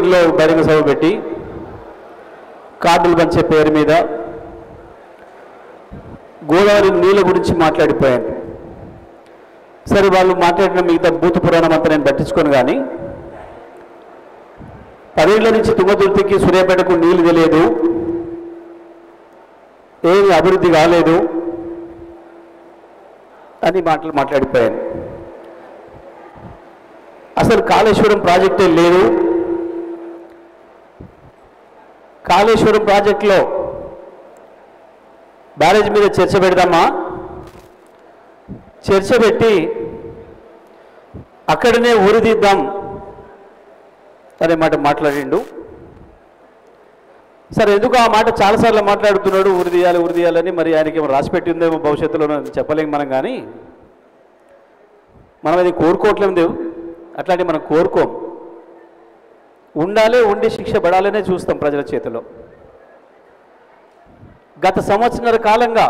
తుంగతుర్తిలో బహిరంగ సభ పెట్టి కార్డులు పంచే పేరు మీద గోదావరి నీళ్ళ గురించి మాట్లాడిపోయాను. సరే, వాళ్ళు మాట్లాడిన మిగతా భూత పురాణం అంతా నేను పట్టించుకోను. కానీ 10 ఏళ్ల నుంచి తుంగతుర్తికి సూర్యాపేటకు నీళ్లు తెలియదు, ఏమి అభివృద్ధి కాలేదు అని మాట్లాడిపోయాను. అసలు కాళేశ్వరం ప్రాజెక్టే లేదు. కాళేశ్వరం ప్రాజెక్టులో బ్యారేజ్ మీద చర్చ పెడదామా, చర్చ పెట్టి అక్కడనే ఊరిదిద్దాం అనే మాట మాట్లాడిండు. సరే, ఎందుకు ఆ మాట చాలాసార్లు మాట్లాడుతున్నాడు, ఉరిదీయాలని. మరి ఆయనకి ఏమో రాసిపెట్టి ఉందేమో భవిష్యత్తులో చెప్పలేం మనం. కానీ మనం అది కోరుకోవట్లేదు, అట్లాంటివి మనం కోరుకోం. ఉండి శిక్ష పడాలనే చూస్తాం ప్రజల చేతిలో. గత సంవత్సరాల కాలంగా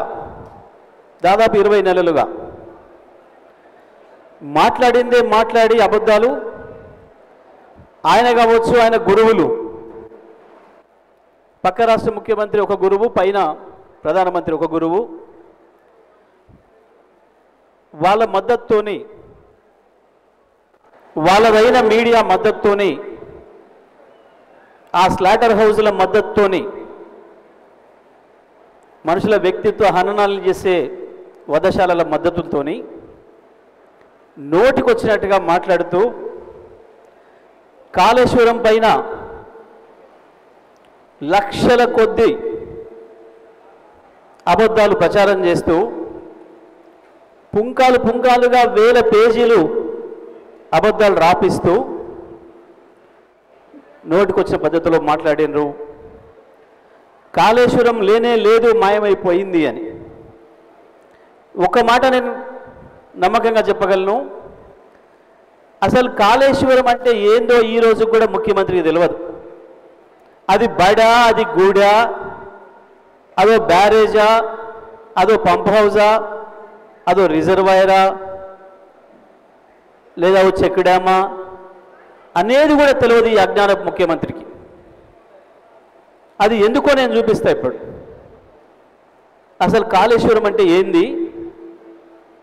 దాదాపు 20 నెలలుగా మాట్లాడి అబద్ధాలు. ఆయన కావచ్చు, ఆయన గురువులు, పక్క రాష్ట్ర ముఖ్యమంత్రి ఒక గురువు, పైన ప్రధానమంత్రి ఒక గురువు, వాళ్ళ మద్దతుతోని, వాళ్ళదైన మీడియా మద్దతుతోని, ఆ స్లాటర్ హౌజుల మద్దతుతోని, మనుషుల వ్యక్తిత్వ హననాలను చేసే వధశాలల మద్దతులతోని నోటికొచ్చినట్టుగా మాట్లాడుతూ కాళేశ్వరం పైన లక్షల కొద్దీ అబద్ధాలు ప్రచారం చేస్తూ పుంకాలుగా 1000 పేజీలు అబద్ధాలు రాపిస్తూ నోటికొచ్చిన పద్ధతిలో మాట్లాడినరు. కాళేశ్వరం లేనే లేదు, మాయమైపోయింది అని. ఒక మాట నేను నమ్మకంగా చెప్పగలను, అసలు కాళేశ్వరం అంటే ఏందో ఈ రోజు కూడా ముఖ్యమంత్రికి తెలియదు. అది బడా, అది గూడా, అదో బ్యారేజా, అదో పంప్ హౌజా, అదో రిజర్వాయరా, లేదా ఓ చెక్ డ్యామా అనేది కూడా తెలియదు ఈ అజ్ఞాన ముఖ్యమంత్రికి. అది ఎందుకో నేను చూపిస్తా ఇప్పుడు. అసలు కాళేశ్వరం అంటే ఏంది,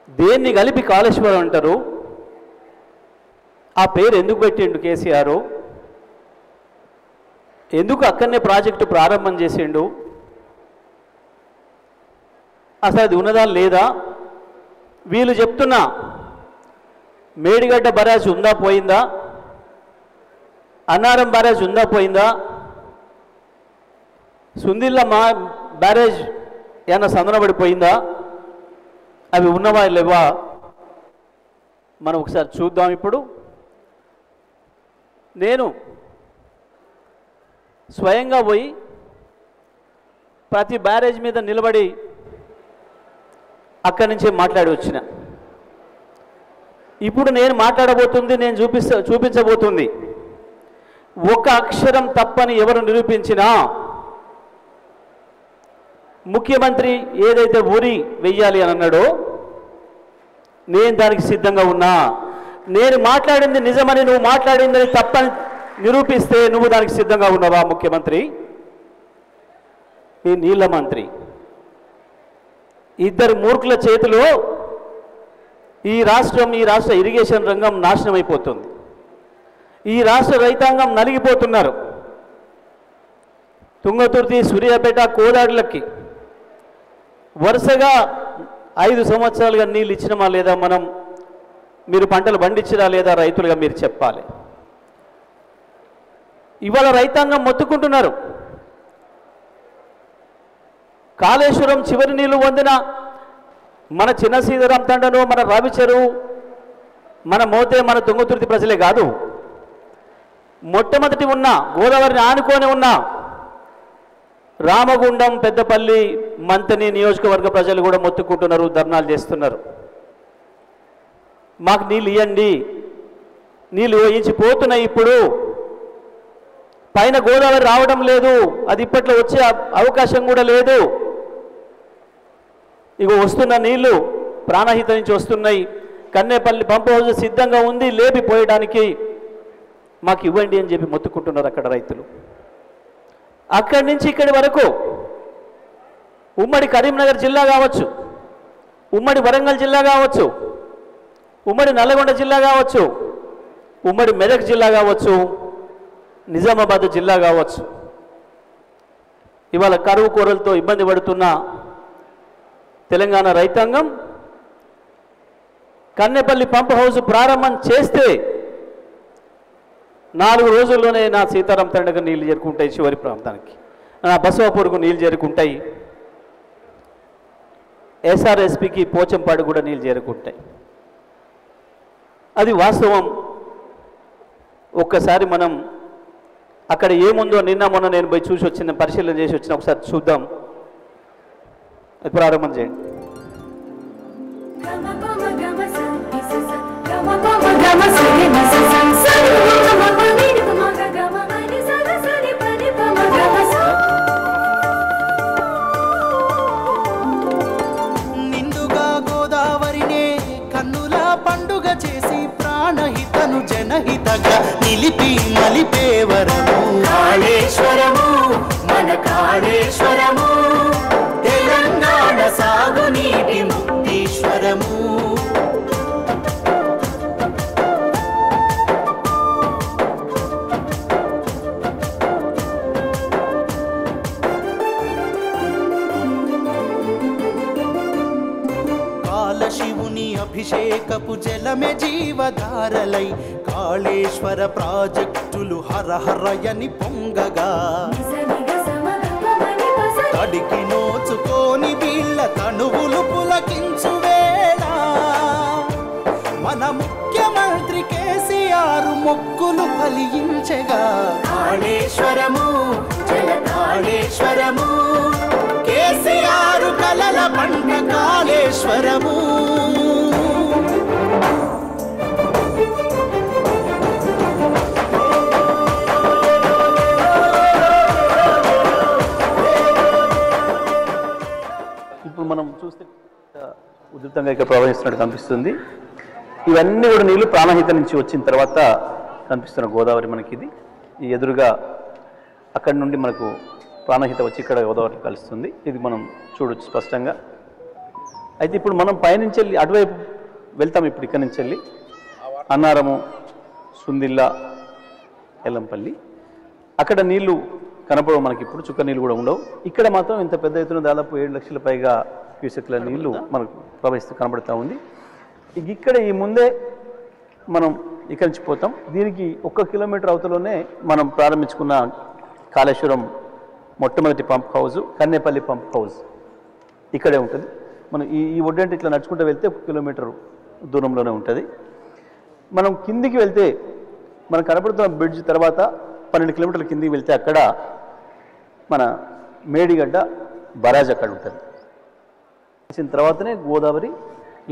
దేన్ని కలిపి కాళేశ్వరం అంటారు, ఆ పేరు ఎందుకు పెట్టిండు కేసీఆర్, ఎందుకు అక్కడనే ప్రాజెక్టు ప్రారంభం చేసిండు, అసలు అది ఉన్నదా లేదా. వీళ్ళు చెప్తున్నా మేడిగడ్డ బరాజ్ ఉందా పోయిందా, అన్నారం బ్యారేజ్ ఉందా పోయిందా, సుందిల్లమ్మ బ్యారేజ్ ఏమన్నా సందనబడిపోయిందా, అవి ఉన్నవా లేవా మనం ఒకసారి చూద్దాం. ఇప్పుడు నేను స్వయంగా పోయి ప్రతి బ్యారేజ్ మీద నిలబడి అక్కడి నుంచే మాట్లాడి వచ్చిన. ఇప్పుడు నేను మాట్లాడబోతుంది, నేను చూపించబోతుంది ఒక అక్షరం తప్పని ఎవరు నిరూపించినా ముఖ్యమంత్రి ఏదైతే ఊరి వెయ్యాలి అని అన్నాడో నేను దానికి సిద్ధంగా ఉన్నా. నేను మాట్లాడింది నిజమని, నువ్వు మాట్లాడిందని తప్పని నిరూపిస్తే నువ్వు దానికి సిద్ధంగా ఉన్నావా ముఖ్యమంత్రి? ఈ నీళ్ళ మంత్రి ఇద్దరు మూర్ఖుల చేతిలో ఈ రాష్ట్ర ఇరిగేషన్ రంగం నాశనం అయిపోతుంది. ఈ రాష్ట్ర రైతాంగం నలిగిపోతున్నారు. తుంగతుర్తి, సూర్యాపేట, కోదాడులకి వరుసగా 5 సంవత్సరాలుగా నీళ్ళు ఇచ్చినమా లేదా మనం? మీరు పంటలు పండించినా లేదా రైతులుగా మీరు చెప్పాలి. ఇవాళ రైతాంగం మొత్తుకుంటున్నారు. కాళేశ్వరం చివరి నీళ్లు పొందిన మన చిన్న సీతారాం తండను, మన రావి చెరువు, మన మోతే, మన తుంగతుర్తి ప్రజలే కాదు, మొట్టమొదటి ఉన్న గోదావరిని ఆనుకొని ఉన్న రామగుండం, పెద్దపల్లి, మంతని నియోజకవర్గ ప్రజలు కూడా మొత్తుకుంటున్నారు, ధర్నాలు చేస్తున్నారు. మాకు నీళ్ళు ఇవ్వండి, నీళ్ళు పోతున్నాయి. ఇప్పుడు పైన గోదావరి రావడం లేదు, అది ఇప్పట్లో వచ్చే అవకాశం కూడా లేదు. ఇగో వస్తున్న నీళ్లు ప్రాణహిత నుంచి వస్తున్నాయి. కన్నేపల్లి పంప్ హౌస్ సిద్ధంగా ఉంది లేపిపోయడానికి. మాకు ఇవ్వండి అని చెప్పి మొత్తుకుంటున్నారు అక్కడ రైతులు. అక్కడి నుంచి ఇక్కడి వరకు ఉమ్మడి కరీంనగర్ జిల్లా కావచ్చు, ఉమ్మడి వరంగల్ జిల్లా కావచ్చు, ఉమ్మడి నల్లగొండ జిల్లా కావచ్చు, ఉమ్మడి మెదక్ జిల్లా కావచ్చు, నిజామాబాద్ జిల్లా కావచ్చు, ఇవాళ కరువు కోరలతో ఇబ్బంది పడుతున్న తెలంగాణ రైతాంగం కన్నెపల్లి పంప్ హౌస్ ప్రారంభం చేస్తే 4 రోజుల్లోనే నా సీతారాం తండకు నీళ్లు చేరుకుంటాయి, చివరి ప్రాంతానికి నా బసవాపూర్కు నీళ్లు చేరుకుంటాయి, ఎస్ఆర్ఎస్పికి పోచంపాడు కూడా నీళ్లు చేరుకుంటాయి. అది వాస్తవం. ఒక్కసారి మనం అక్కడ ఏముందో నిన్న మొన్న నేను పోయి చూసి వచ్చిన, పరిశీలన చేసి వచ్చిన, ఒకసారి చూద్దాం. ప్రారంభం చేయండి. నిండుగా గోదావరినే కన్నుల పండుగ చేసి ప్రాణహితను జనహితగా నిలిపి మలిపేవరము కాళేశ్వరము, మన కాళేశ్వరము, తెలంగాణ సాగునీటి ముక్తీశ్వరము. శివుని అభిషేకపు జలమే జీవధారలై కాళేశ్వర ప్రాజెక్టులు హరహరయని పొంగగా తడికి నోచుకోని వీళ్ళ తనువులు పులకించు వేళ మన ముఖ్యమంత్రి కేసీఆర్ మొక్కులు ఫలించగా కాళేశ్వరము, జల కాళేశ్వరము, కేసీఆర్ కలల పంట కాళేశ్వరము. ఇప్పుడు మనం చూస్తే ఉధృతంగా ఇక్కడ ప్రవహిస్తున్నట్టు కనిపిస్తుంది. ఇవన్నీ కూడా నీళ్లు ప్రాణహిత నుంచి వచ్చిన తర్వాత కనిపిస్తున్న గోదావరి మనకి ఇది. ఈ ఎదురుగా అక్కడి నుండి మనకు ప్రాణహిత వచ్చి ఇక్కడ గోదావరి కలుస్తుంది. ఇది మనం చూడొచ్చు స్పష్టంగా. అయితే ఇప్పుడు మనం పైనుంచి వెళ్ళి అటువైపు వెళ్తాం. ఇప్పుడు ఇక్కడి నుంచి వెళ్ళి అన్నారము, సుందిల్లా, ఎల్లంపల్లి అక్కడ నీళ్లు కనపడవు మనకి. ఇప్పుడు చుక్క నీళ్ళు కూడా ఉండవు. ఇక్కడ మాత్రం ఇంత పెద్ద ఎత్తున దాదాపు 7 లక్షల పైగా క్యూసెక్ల నీళ్లు మనకు ప్రవహిస్తూ కనబడుతూ ఉంది. ఇక్కడ ఈ ముందే మనం ఇక్కడి నుంచి పోతాం. దీనికి 1 కిలోమీటర్ అవతలోనే మనం ప్రారంభించుకున్న కాళేశ్వరం మొట్టమొదటి pump house, Kannepalli pump house ఇక్కడే ఉంటుంది. మనం ఈ ఒడ్డంటే ఇట్లా నడుచుకుంటూ వెళ్తే 1 కిలోమీటర్ దూరంలోనే ఉంటుంది. మనం కిందికి వెళ్తే మనం కనపడుతున్న బ్రిడ్జ్ తర్వాత 12 కిలోమీటర్ల కిందికి వెళ్తే అక్కడ మన మేడిగడ్డ బరాజ్ అక్కడ ఉంటుంది. వచ్చిన తర్వాతనే గోదావరి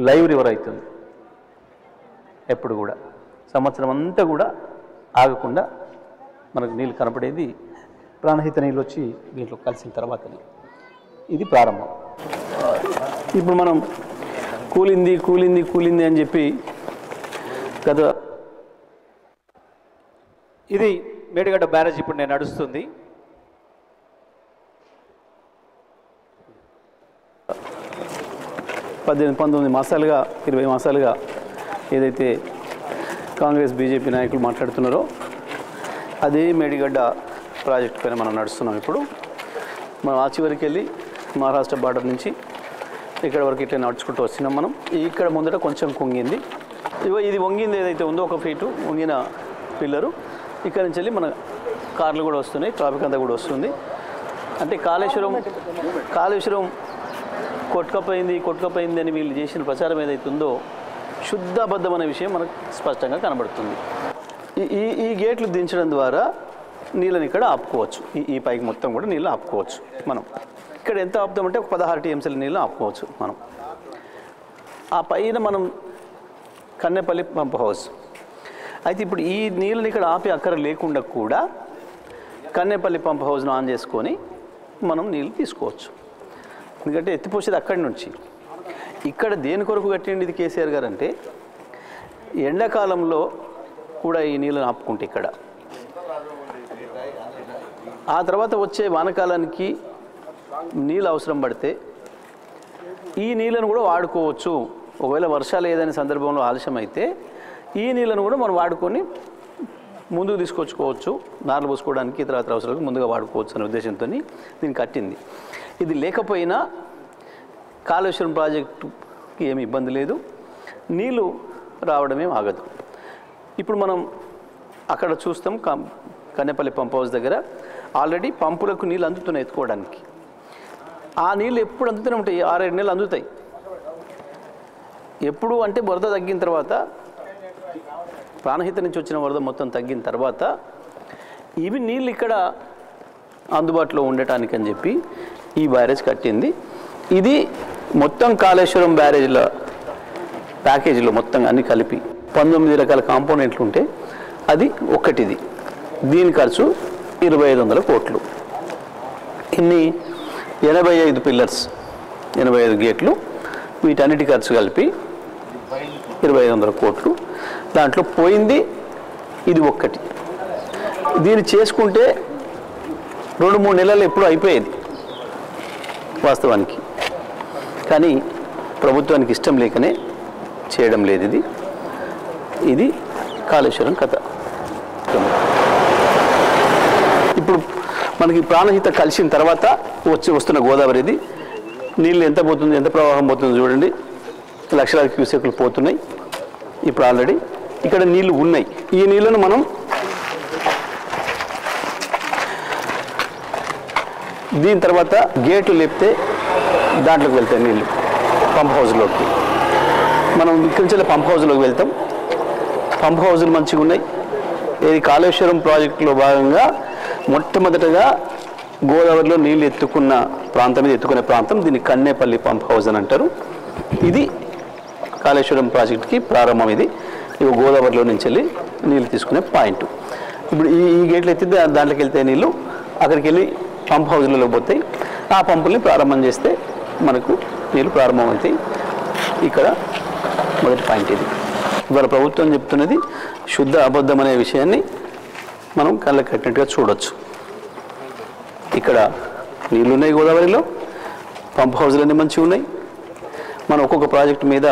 లైవ్ రివర్ అవుతుంది. ఎప్పుడు కూడా సంవత్సరం అంతా కూడా ఆగకుండా మనకు నీళ్ళు కనపడేది ప్రాణహిత నీళ్ళు వచ్చి దీంట్లో కలిసిన తర్వాతనే. ఇది ప్రారంభం. ఇప్పుడు మనం కూలింది కూలింది కూలింది అని చెప్పి గత ఇది మేడిగడ్డ బ్యారేజ్ ఇప్పుడు నేను నడుస్తుంది. 18-19 మాసాలుగా 20 మాసాలుగా ఏదైతే కాంగ్రెస్ బీజేపీ నాయకులు మాట్లాడుతున్నారో అదే మేడిగడ్డ ప్రాజెక్టు పైన మనం నడుస్తున్నాం. ఇప్పుడు మనం ఆ చివరికి వెళ్ళి మహారాష్ట్ర బార్డర్ నుంచి ఇక్కడ వరకు ఇట్లా నడుచుకుంటూ వస్తున్నాం. మనం ఇక్కడ ముందట కొంచెం కుంగింది. ఇది వంగింది ఏదైతే ఉందో 1 ఫీటు వంగిన పిల్లరు. ఇక్కడ నుంచి వెళ్ళి మన కార్లు కూడా వస్తున్నాయి, ట్రాఫిక్ అంతా కూడా వస్తుంది. అంటే కాళేశ్వరం కొట్టుకపోయింది అని వీళ్ళు చేసిన ప్రచారం ఏదైతే ఉందో శుద్ధబద్ధమైన విషయం మనకు స్పష్టంగా కనబడుతుంది. ఈ గేట్లు దించడం ద్వారా నీళ్ళని ఇక్కడ ఆపుకోవచ్చు. ఈ పైకి మొత్తం కూడా నీళ్ళు ఆపుకోవచ్చు. మనం ఇక్కడ ఎంత ఆపుతామంటే 16 టీఎంసీల నీళ్ళు ఆపుకోవచ్చు మనం. ఆ పైన మనం కన్నెపల్లి పంప్ హౌస్. అయితే ఇప్పుడు ఈ నీళ్ళని ఇక్కడ ఆపి అక్కర లేకుండా కూడా కన్నెపల్లి పంప్ హౌస్ను ఆన్ చేసుకొని మనం నీళ్ళు తీసుకోవచ్చు. ఎందుకంటే ఎత్తిపోసేది అక్కడి నుంచి. ఇక్కడ దేని కొరకు కట్టిండి ఇది కేసీఆర్ గారు అంటే ఎండాకాలంలో కూడా ఈ నీళ్ళను ఆపుకుంటే ఇక్కడ ఆ తర్వాత వచ్చే వానకాలానికి నీళ్ళు అవసరం పడితే ఈ నీళ్ళను కూడా వాడుకోవచ్చు. ఒకవేళ వర్షాలు ఏదైనా సందర్భంలో ఆలస్యం అయితే ఈ నీళ్ళను కూడా మనం వాడుకొని ముందుకు తీసుకొచ్చుకోవచ్చు, నార్లు పోసుకోవడానికి ఇతర అవసరాలకు ముందుగా వాడుకోవచ్చు అనే ఉద్దేశంతో దీన్ని కట్టింది. ఇది లేకపోయినా కాళేశ్వరం ప్రాజెక్టుకి ఏమి ఇబ్బంది లేదు, నీళ్ళు రావడమేం ఆగదు. ఇప్పుడు మనం అక్కడ చూస్తాం కన్నెపల్లి పంప్ హౌస్ దగ్గర ఆల్రెడీ పంపులకు నీళ్ళు అందుతున్నాయి ఎత్తుకోవడానికి. ఆ నీళ్ళు ఎప్పుడు అందుతూనే ఉంటాయి, 6-7 నెలలు అందుతాయి. ఎప్పుడు అంటే వరద తగ్గిన తర్వాత, ప్రాణహిత నుంచి వచ్చిన వరద మొత్తం తగ్గిన తర్వాత ఇవి నీళ్ళు ఇక్కడ అందుబాటులో ఉండటానికి అని చెప్పి ఈ బ్యారేజ్ కట్టింది. ఇది మొత్తం కాళేశ్వరం బ్యారేజ్ల ప్యాకేజీలో మొత్తం అన్ని కలిపి 19 రకాల కాంపోనెంట్లు ఉంటే అది ఒక్కటిది. దీని ఖర్చు 2500 కోట్లు. ఇన్ని 85 పిల్లర్స్, 85 గేట్లు, వీటన్నిటి ఖర్చు కలిపి 2500 కోట్లు. దాంట్లో పోయింది ఇది ఒక్కటి. దీన్ని చేసుకుంటే 2-3 నెలలు ఎప్పుడు అయిపోయేది వాస్తవానికి. కానీ ప్రభుత్వానికి ఇష్టం లేకనే చేయడం లేదు. ఇది కాళేశ్వరం కథ. ఇప్పుడు మనకి ప్రాణహిత కలిసిన తర్వాత వస్తున్న గోదావరిది నీళ్ళు ఎంత పోతుంది, ఎంత ప్రవాహం పోతుందో చూడండి. లక్షలాది క్యూసెక్లు పోతున్నాయి. ఇప్పుడు ఆల్రెడీ ఇక్కడ నీళ్లు ఉన్నాయి. ఈ నీళ్ళను మనం దీని తర్వాత గేట్లు లేపితే దాంట్లోకి వెళ్తాయి నీళ్ళు పంప్ హౌస్లోకి. మనం ఇక్కడి నుంచి పంప్ హౌస్లోకి వెళ్తాం. పంప్ హౌజులు మంచిగా ఉన్నాయి. ఇది కాళేశ్వరం ప్రాజెక్టులో భాగంగా మొట్టమొదటగా గోదావరిలో నీళ్ళు ఎత్తుకున్న ప్రాంతం, మీద ఎత్తుకునే ప్రాంతం, దీన్ని కన్నేపల్లి పంప్ హౌస్ అని అంటారు. ఇది కాళేశ్వరం ప్రాజెక్టుకి ప్రారంభం. ఇది గోదావరిలో నుంచి వెళ్ళి నీళ్ళు తీసుకునే పాయింట్. ఇప్పుడు ఈ గేట్లు ఎత్తితే దాంట్లోకి వెళ్తే నీళ్ళు అక్కడికి వెళ్ళి పంప్ హౌజ్లలో పోతాయి. ఆ పంపుల్ని ప్రారంభం చేస్తే మనకు నీళ్ళు ప్రారంభమవుతాయి. ఇక్కడ మొదటి పాయింట్ ఇది. ఇవాళ ప్రభుత్వం చెప్తున్నది శుద్ధ అబద్ధం అనే విషయాన్ని మనం కళ్ళకి కట్టినట్టుగా చూడొచ్చు. ఇక్కడ నీళ్ళు ఉన్నాయి గోదావరిలో, పంప్ హౌజ్లన్నీ మంచిగా ఉన్నాయి. మనం ఒక్కొక్క ప్రాజెక్టు మీద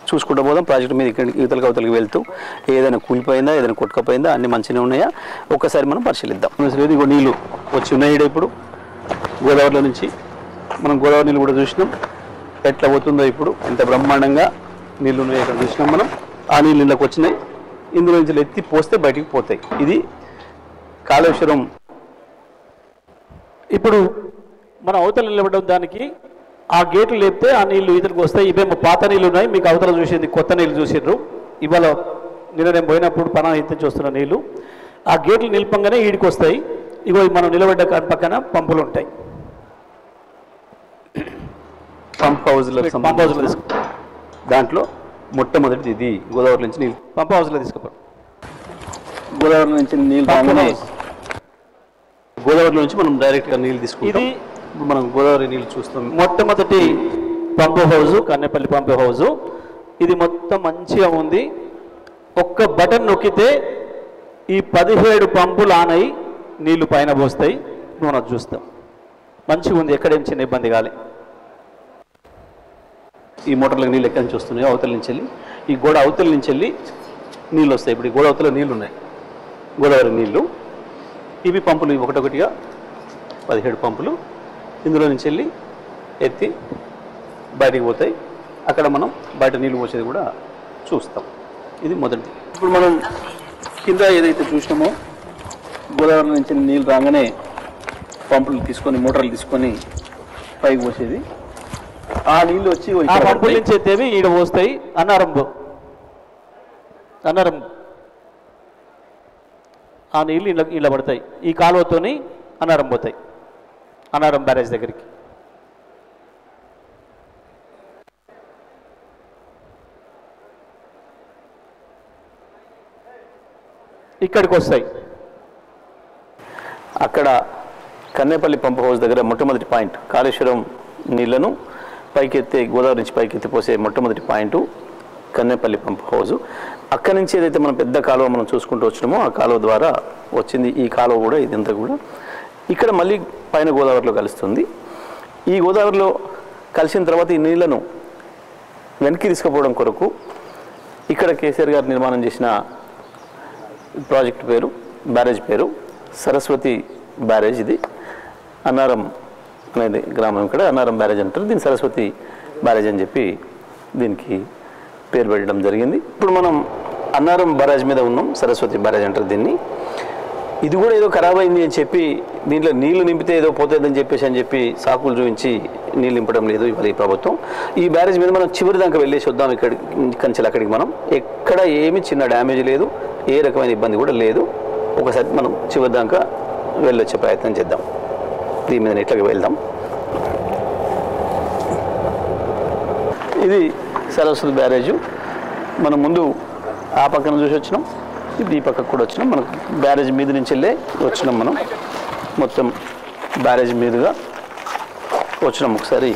చూసుకుంటూ పోదాం. ప్రాజెక్టు మీద ఇక్కడ ఇవతలకి అవతలకి వెళ్తూ ఏదైనా కూలిపోయిందా, ఏదైనా కొట్టుకపోయిందా, అన్నీ మంచిగా ఉన్నాయా ఒక్కసారి మనం పరిశీలిద్దాం. ఇదిగో నీళ్ళు వచ్చి ఉన్నాయి ఇప్పుడు గోదావరిలో నుంచి. మనం గోదావరి నీళ్ళు కూడా చూసినాం ఎట్లా పోతుందో. ఇప్పుడు ఎంత బ్రహ్మాండంగా నీళ్ళు ఉన్నాయి ఇక్కడ చూసినాం మనం. ఆ నీళ్ళు ఇళ్ళకి వచ్చినాయి. ఇందులో నుంచి ఎత్తి పోస్తే బయటికి పోతాయి. ఇది కాళేశ్వరం. ఇప్పుడు మనం అవతల నిలబడడం దానికి ఆ గేట్లు లేపితే ఆ నీళ్లు ఇతరికి వస్తాయి. ఇవేమో పాత నీళ్ళు ఉన్నాయి, మీకు అవతల చూసింది కొత్త నీళ్ళు చూసిండ్రు. ఇవాళ నేను పోయినప్పుడు ప్రాణహిత నుంచి వస్తున్న నీళ్ళు ఆ గేట్లు నిలిపంగానే ఈడికి వస్తాయి. ఇగో మనం నిలబడ్డ పక్కన పంపులు ఉంటాయి. పంప్ హౌస్లో దాంట్లో మొట్టమొదటిది ఇది. గోదావరి నుంచి నీళ్ళు పంప్ హౌస్లో తీసుకుపోయి గోదావరి నుంచి నీళ్ళు గోదావరిలో నుంచి మనం డైరెక్ట్గా నీళ్ళు తీసుకుంటాం. ఇది మనం గోదావరి నీళ్ళు చూస్తాం. మొట్టమొదటి పంపు హౌజు కన్నెపల్లి పంపు హౌజు. ఇది మొత్తం మంచిగా ఉంది. ఒక్క బటన్ నొక్కితే ఈ 17 పంపులు ఆన్ అయి నీళ్లు పైన పోస్తాయి. మనం చూస్తాం మంచిగా ఉంది. ఎక్కడేం చిన్న ఇబ్బంది కాలే. ఈ మోటార్లకు నీళ్ళు ఎక్కడి నుంచి వస్తున్నాయో అవతల నుంచి వెళ్ళి ఈ గోడ అవతల నుంచి వెళ్ళి నీళ్ళు వస్తాయి. ఇప్పుడు ఈ గోడ అవతల నీళ్ళు ఉన్నాయి, గోదావరి నీళ్ళు. ఇవి పంపులు ఒకటొకటిగా 17 పంపులు ఇందులో నుంచి వెళ్ళి ఎత్తి బయటికి పోతాయి. అక్కడ మనం బయట నీళ్ళు పోసేది కూడా చూస్తాం. ఇది మొదటిది. ఇప్పుడు మనం కింద ఏదైతే చూసినామో గోదావరి నుంచి నీళ్ళు రాగానే పంపులు తీసుకొని మోటార్లు తీసుకొని పైకి పోసేది. ఆ నీళ్ళు వచ్చి ఆ పంపుల నుంచి ఎత్తేవి ఈడ పోస్తాయి. అన్నారం ఆ నీళ్ళు ఇలా పడతాయి. ఈ కాలువతోని అన్నారం పోతాయి, అన్నారం బ్యారేజ్ దగ్గరికి. ఇక్కడికి వస్తాయి. అక్కడ కన్నేపల్లి పంప్ హౌస్ దగ్గర మొట్టమొదటి పాయింట్ కాళేశ్వరం నీళ్లను పైకెత్తే, గోదావరి నుంచి పైకెత్తి పోసే మొట్టమొదటి పాయింట్ కన్నెపల్లి పంప్ హౌజు. అక్కడి నుంచి ఏదైతే మనం పెద్ద కాలువ మనం చూసుకుంటూ వచ్చినామో ఆ కాలువ ద్వారా వచ్చింది ఈ కాలువ కూడా, ఇదంతా కూడా ఇక్కడ మళ్ళీ పైన గోదావరిలో కలుస్తుంది. ఈ గోదావరిలో కలిసిన తర్వాత ఈ నీళ్లను వెనక్కి తీసుకుపోవడం కొరకు ఇక్కడ కేసీఆర్ గారు నిర్మాణం చేసిన ప్రాజెక్ట్ పేరు, బ్యారేజ్ పేరు సరస్వతి బ్యారేజ్. ఇది అన్నారం అనేది గ్రామం, ఇక్కడ అన్నారం బ్యారేజ్ అంటారు, దీన్ని సరస్వతి బ్యారేజ్ అని చెప్పి దీనికి పేరు పెట్టడం జరిగింది. ఇప్పుడు మనం అన్నారం బ్యారేజ్ మీద ఉన్నాం, సరస్వతి బ్యారేజ్ అంటారు దీన్ని. ఇది కూడా ఏదో ఖరాబ్ అయింది అని చెప్పి దీంట్లో నీళ్లు నింపితే ఏదో పోతుందని చెప్పి సాకులు చూపించి నీళ్ళు నింపడం లేదు ఇవాళ ఈ ప్రభుత్వం. ఈ బ్యారేజ్ మీద మనం చివరి దాకా వెళ్ళేసి వద్దాం. కంచెలు అక్కడికి మనం ఎక్కడ ఏమి చిన్న డ్యామేజ్ లేదు, ఏ రకమైన ఇబ్బంది కూడా లేదు. ఒకసారి మనం చివరి దాకా వెళ్ళొచ్చే ప్రయత్నం చేద్దాం. దీని మీద ఇట్లాగే వెళ్దాం. ఇది సరస్వతి బ్యారేజు. మనం ముందు ఆ పక్కన చూసి వచ్చినాం, ఇది ఈ పక్కకు కూడా వచ్చినాం. మనకు బ్యారేజ్ మీద నుంచి వెళ్ళే వచ్చినాం. మనం మొత్తం బ్యారేజ్ మీదుగా వచ్చినాం. ఒకసారి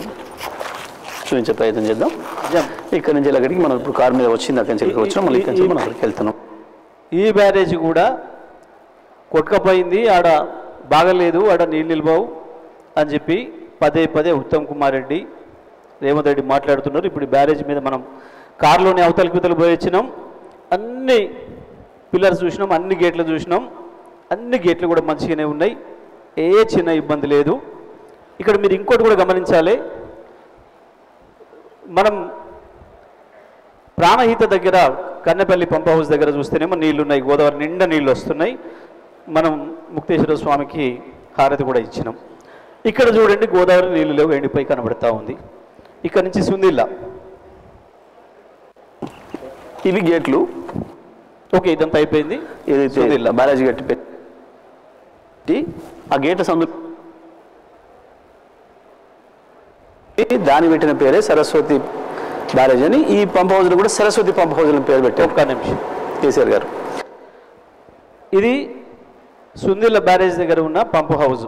చూపించే ప్రయత్నం చేద్దాం. ఇక్కడ నుంచి అక్కడికి మనం ఇప్పుడు కారు మీద వచ్చింది, అక్కడి నుంచి వచ్చినాం. మళ్ళీ ఇక్కడి నుంచి మనం అక్కడికి వెళ్తున్నాం. ఈ బ్యారేజ్ కూడా కొట్టుకపోయింది, ఆడ బాగలేదు, ఆడ నీళ్ళు నిల్వవు అని చెప్పి పదే ఉత్తమ్ కుమార్ రెడ్డి, రేవంత్ రెడ్డి మాట్లాడుతున్నారు. ఇప్పుడు బ్యారేజ్ మీద మనం కారులోనే అవతలకి పోయి వచ్చినాం. అన్ని పిల్లర్స్ చూసినాం, అన్ని గేట్లు చూసినాం. అన్ని గేట్లు కూడా మంచిగానే ఉన్నాయి, ఏ చిన్న ఇబ్బంది లేదు. ఇక్కడ మీరు ఇంకోటి కూడా గమనించాలి, మనం ప్రాణహిత దగ్గర కన్నెపల్లి పంప్ హౌస్ దగ్గర చూస్తేనేమో నీళ్లు ఉన్నాయి, గోదావరి నిండా నీళ్ళు వస్తున్నాయి. మనం ముక్తేశ్వర స్వామికి హారతి కూడా ఇచ్చినాం. ఇక్కడ చూడండి గోదావరి నీళ్ళు లేవు, ఎండిపోయి కనబడతా ఉంది. ఇక్కడ నుంచి సుందిల్లా, ఇవి గేట్లు. ఓకే, ఇదంతా అయిపోయింది. ఏదైతే బ్యారేజ్ గట్టి పెట్టి ఆ గేట్ల సందు దాని పెట్టిన పేరే సరస్వతి బ్యారేజ్ అని. ఈ పంప్ హౌస్లో కూడా సరస్వతి పంప్ హౌస్ అని పేరు పెట్టారు. ఒక్క నిమిషం కేసీఆర్ గారు. ఇది సుందిల్ల బ్యారేజ్ దగ్గర ఉన్న పంప్ హౌస్.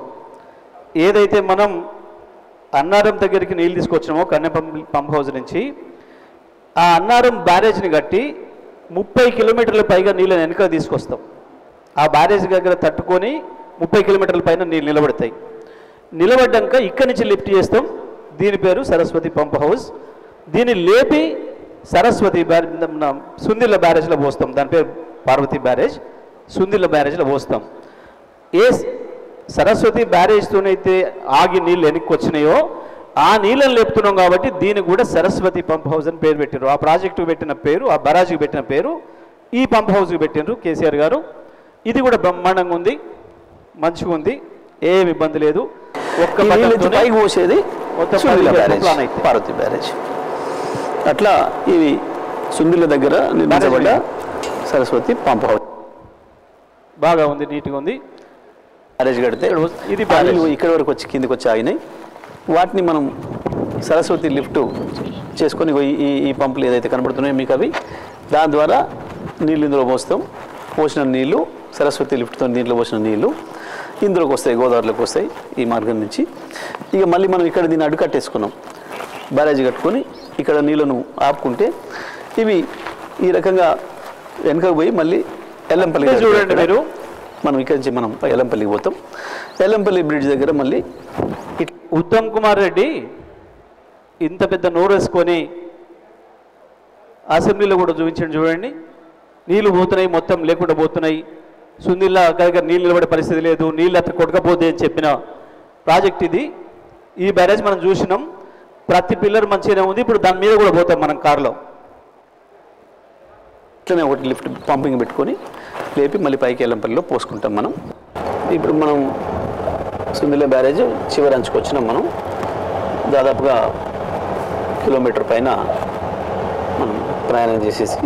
ఏదైతే మనం అన్నారం దగ్గరికి నీళ్ళు తీసుకొచ్చినామో కన్నెపల్లి పంప్ హౌస్ నుంచి, ఆ అన్నారం బ్యారేజ్ని కట్టి 30 కిలోమీటర్ల పైగా నీళ్ళని వెనక తీసుకొస్తాం. ఆ బ్యారేజ్ దగ్గర తట్టుకొని 30 కిలోమీటర్ల పైన నీళ్ళు నిలబడతాయి. నిలబడ్డాక ఇక్కడి నుంచి లిఫ్ట్ చేస్తాం. దీని పేరు సరస్వతి పంప్ హౌస్. దీన్ని లేపి సరస్వతి సుందిల్ల బ్యారేజ్లో పోస్తాం. దాని పేరు పార్వతి బ్యారేజ్. సుందిల్ల బ్యారేజ్లో పోస్తాం. ఏ సరస్వతి బ్యారేజ్తోనైతే ఆగి నీళ్ళు వెనక్కి వచ్చినాయో ఆ నీళ్ళని లేపుతున్నాం కాబట్టి దీనికి కూడా సరస్వతి పంప్ హౌస్ అని పేరు పెట్టినారు. ఆ ప్రాజెక్టుకు పెట్టిన పేరు, ఆ బరాజ్కి పెట్టిన పేరు ఈ పంప్ హౌస్కి పెట్టినారు కేసీఆర్ గారు. ఇది కూడా బ్రహ్మాండంగా ఉంది, మంచిగా ఉంది, ఏమి ఇబ్బంది లేదు. ఒక్క పైకి పోసేది పార్వతి బ్యారేజ్. అట్లా ఇవి సుందిల్ల దగ్గర నిర్మించబడ్డ సరస్వతి పంప్ హౌస్. బాగా ఉంది, నీట్గా ఉంది. బ్యారేజ్ కడితే ఇది ఇక్కడ వరకు వచ్చి కిందికి వచ్చి ఆగినాయి. వాటిని మనం సరస్వతి లిఫ్ట్ చేసుకొని ఈ పంపులు ఏదైతే కనబడుతున్నాయో మీకు అవి, దాని ద్వారా నీళ్ళు ఇందులో పోస్తాం. పోసిన నీళ్ళు సరస్వతి లిఫ్ట్తో దీంట్లో పోసిన నీళ్ళు ఇందులోకి వస్తాయి, గోదావరిలోకి వస్తాయి ఈ మార్గం నుంచి. ఇక మళ్ళీ మనం ఇక్కడ దీన్ని అడ్డుకట్టేసుకున్నాం, బ్యారేజ్ కట్టుకొని ఇక్కడ నీళ్ళను ఆపుకుంటే ఇవి ఈ రకంగా వెనకకు పోయి మళ్ళీ ఎల్లంపల్లి చూడండి మీరు. మనం ఇక్కడి నుంచి మనం ఎల్లంపల్లికి పోతాం. ఎల్లంపల్లి బ్రిడ్జ్ దగ్గర మళ్ళీ ఉత్తమ్ కుమార్ రెడ్డి ఇంత పెద్ద నోరు వేసుకొని అసెంబ్లీలో కూడా చూపించండి. చూడండి, నీళ్లు పోతున్నాయి, మొత్తం లేకుండా పోతున్నాయి. సుందిల్లా దగ్గర నీళ్ళు నిలబడే పరిస్థితి లేదు, నీళ్ళు అట్లా కొట్టకపోతే అని చెప్పిన ప్రాజెక్ట్ ఇది. ఈ బ్యారేజ్ మనం చూసినాం, ప్రతి పిల్లర్ మంచిగానే ఉంది. ఇప్పుడు దాని మీద కూడా పోతాం మనం కారులో. ఇట్లనే ఒకటి లిఫ్ట్ పంపింగ్ పెట్టుకొని లేపి మళ్ళీ పైకి ఎల్లంపల్లిలో పోసుకుంటాం మనం. ఇప్పుడు మనం సుందిల్ల బ్యారేజ్ చివరి అంచుకు వచ్చినాం. మనం దాదాపుగా కిలోమీటర్ పైన మనం ప్రయాణం చేసేసి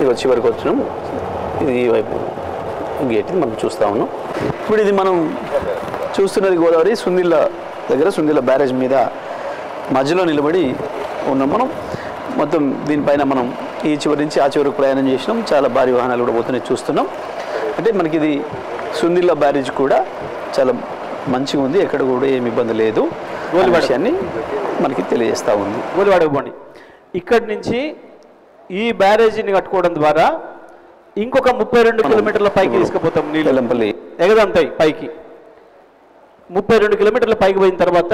ఇక చివరికి వచ్చినాం. ఇది ఈ వైపు గేట్ మనం చూస్తూ ఉన్నాం. ఇప్పుడు ఇది మనం చూస్తున్నది గోదావరి సుందిల్ల దగ్గర, సుందిల్ల బ్యారేజ్ మీద మధ్యలో నిలబడి ఉన్నాం మనం. మొత్తం దీనిపైన మనం ఈ చివరి నుంచి ఆ చివరికి ప్రయాణం చేసినాం. చాలా భారీ వాహనాలు కూడా పోతున్నాయి చూస్తున్నాం. అంటే మనకి ఇది సుందిల్ల బ్యారేజ్ కూడా చాలా మంచిగా ఉంది, ఎక్కడ కూడా ఏమి ఇబ్బంది లేదు. విషయాన్ని మనకి తెలియజేస్తూ ఉంది. గోలివాడకు పోండి. ఇక్కడి నుంచి ఈ బ్యారేజీని కట్టుకోవడం ద్వారా ఇంకొక 32 కిలోమీటర్ల పైకి తీసుకుపోతాం నీళ్ళు. ఎల్లంపల్లి ఎగదంతాయి పైకి 32 కిలోమీటర్ల పైకి పోయిన తర్వాత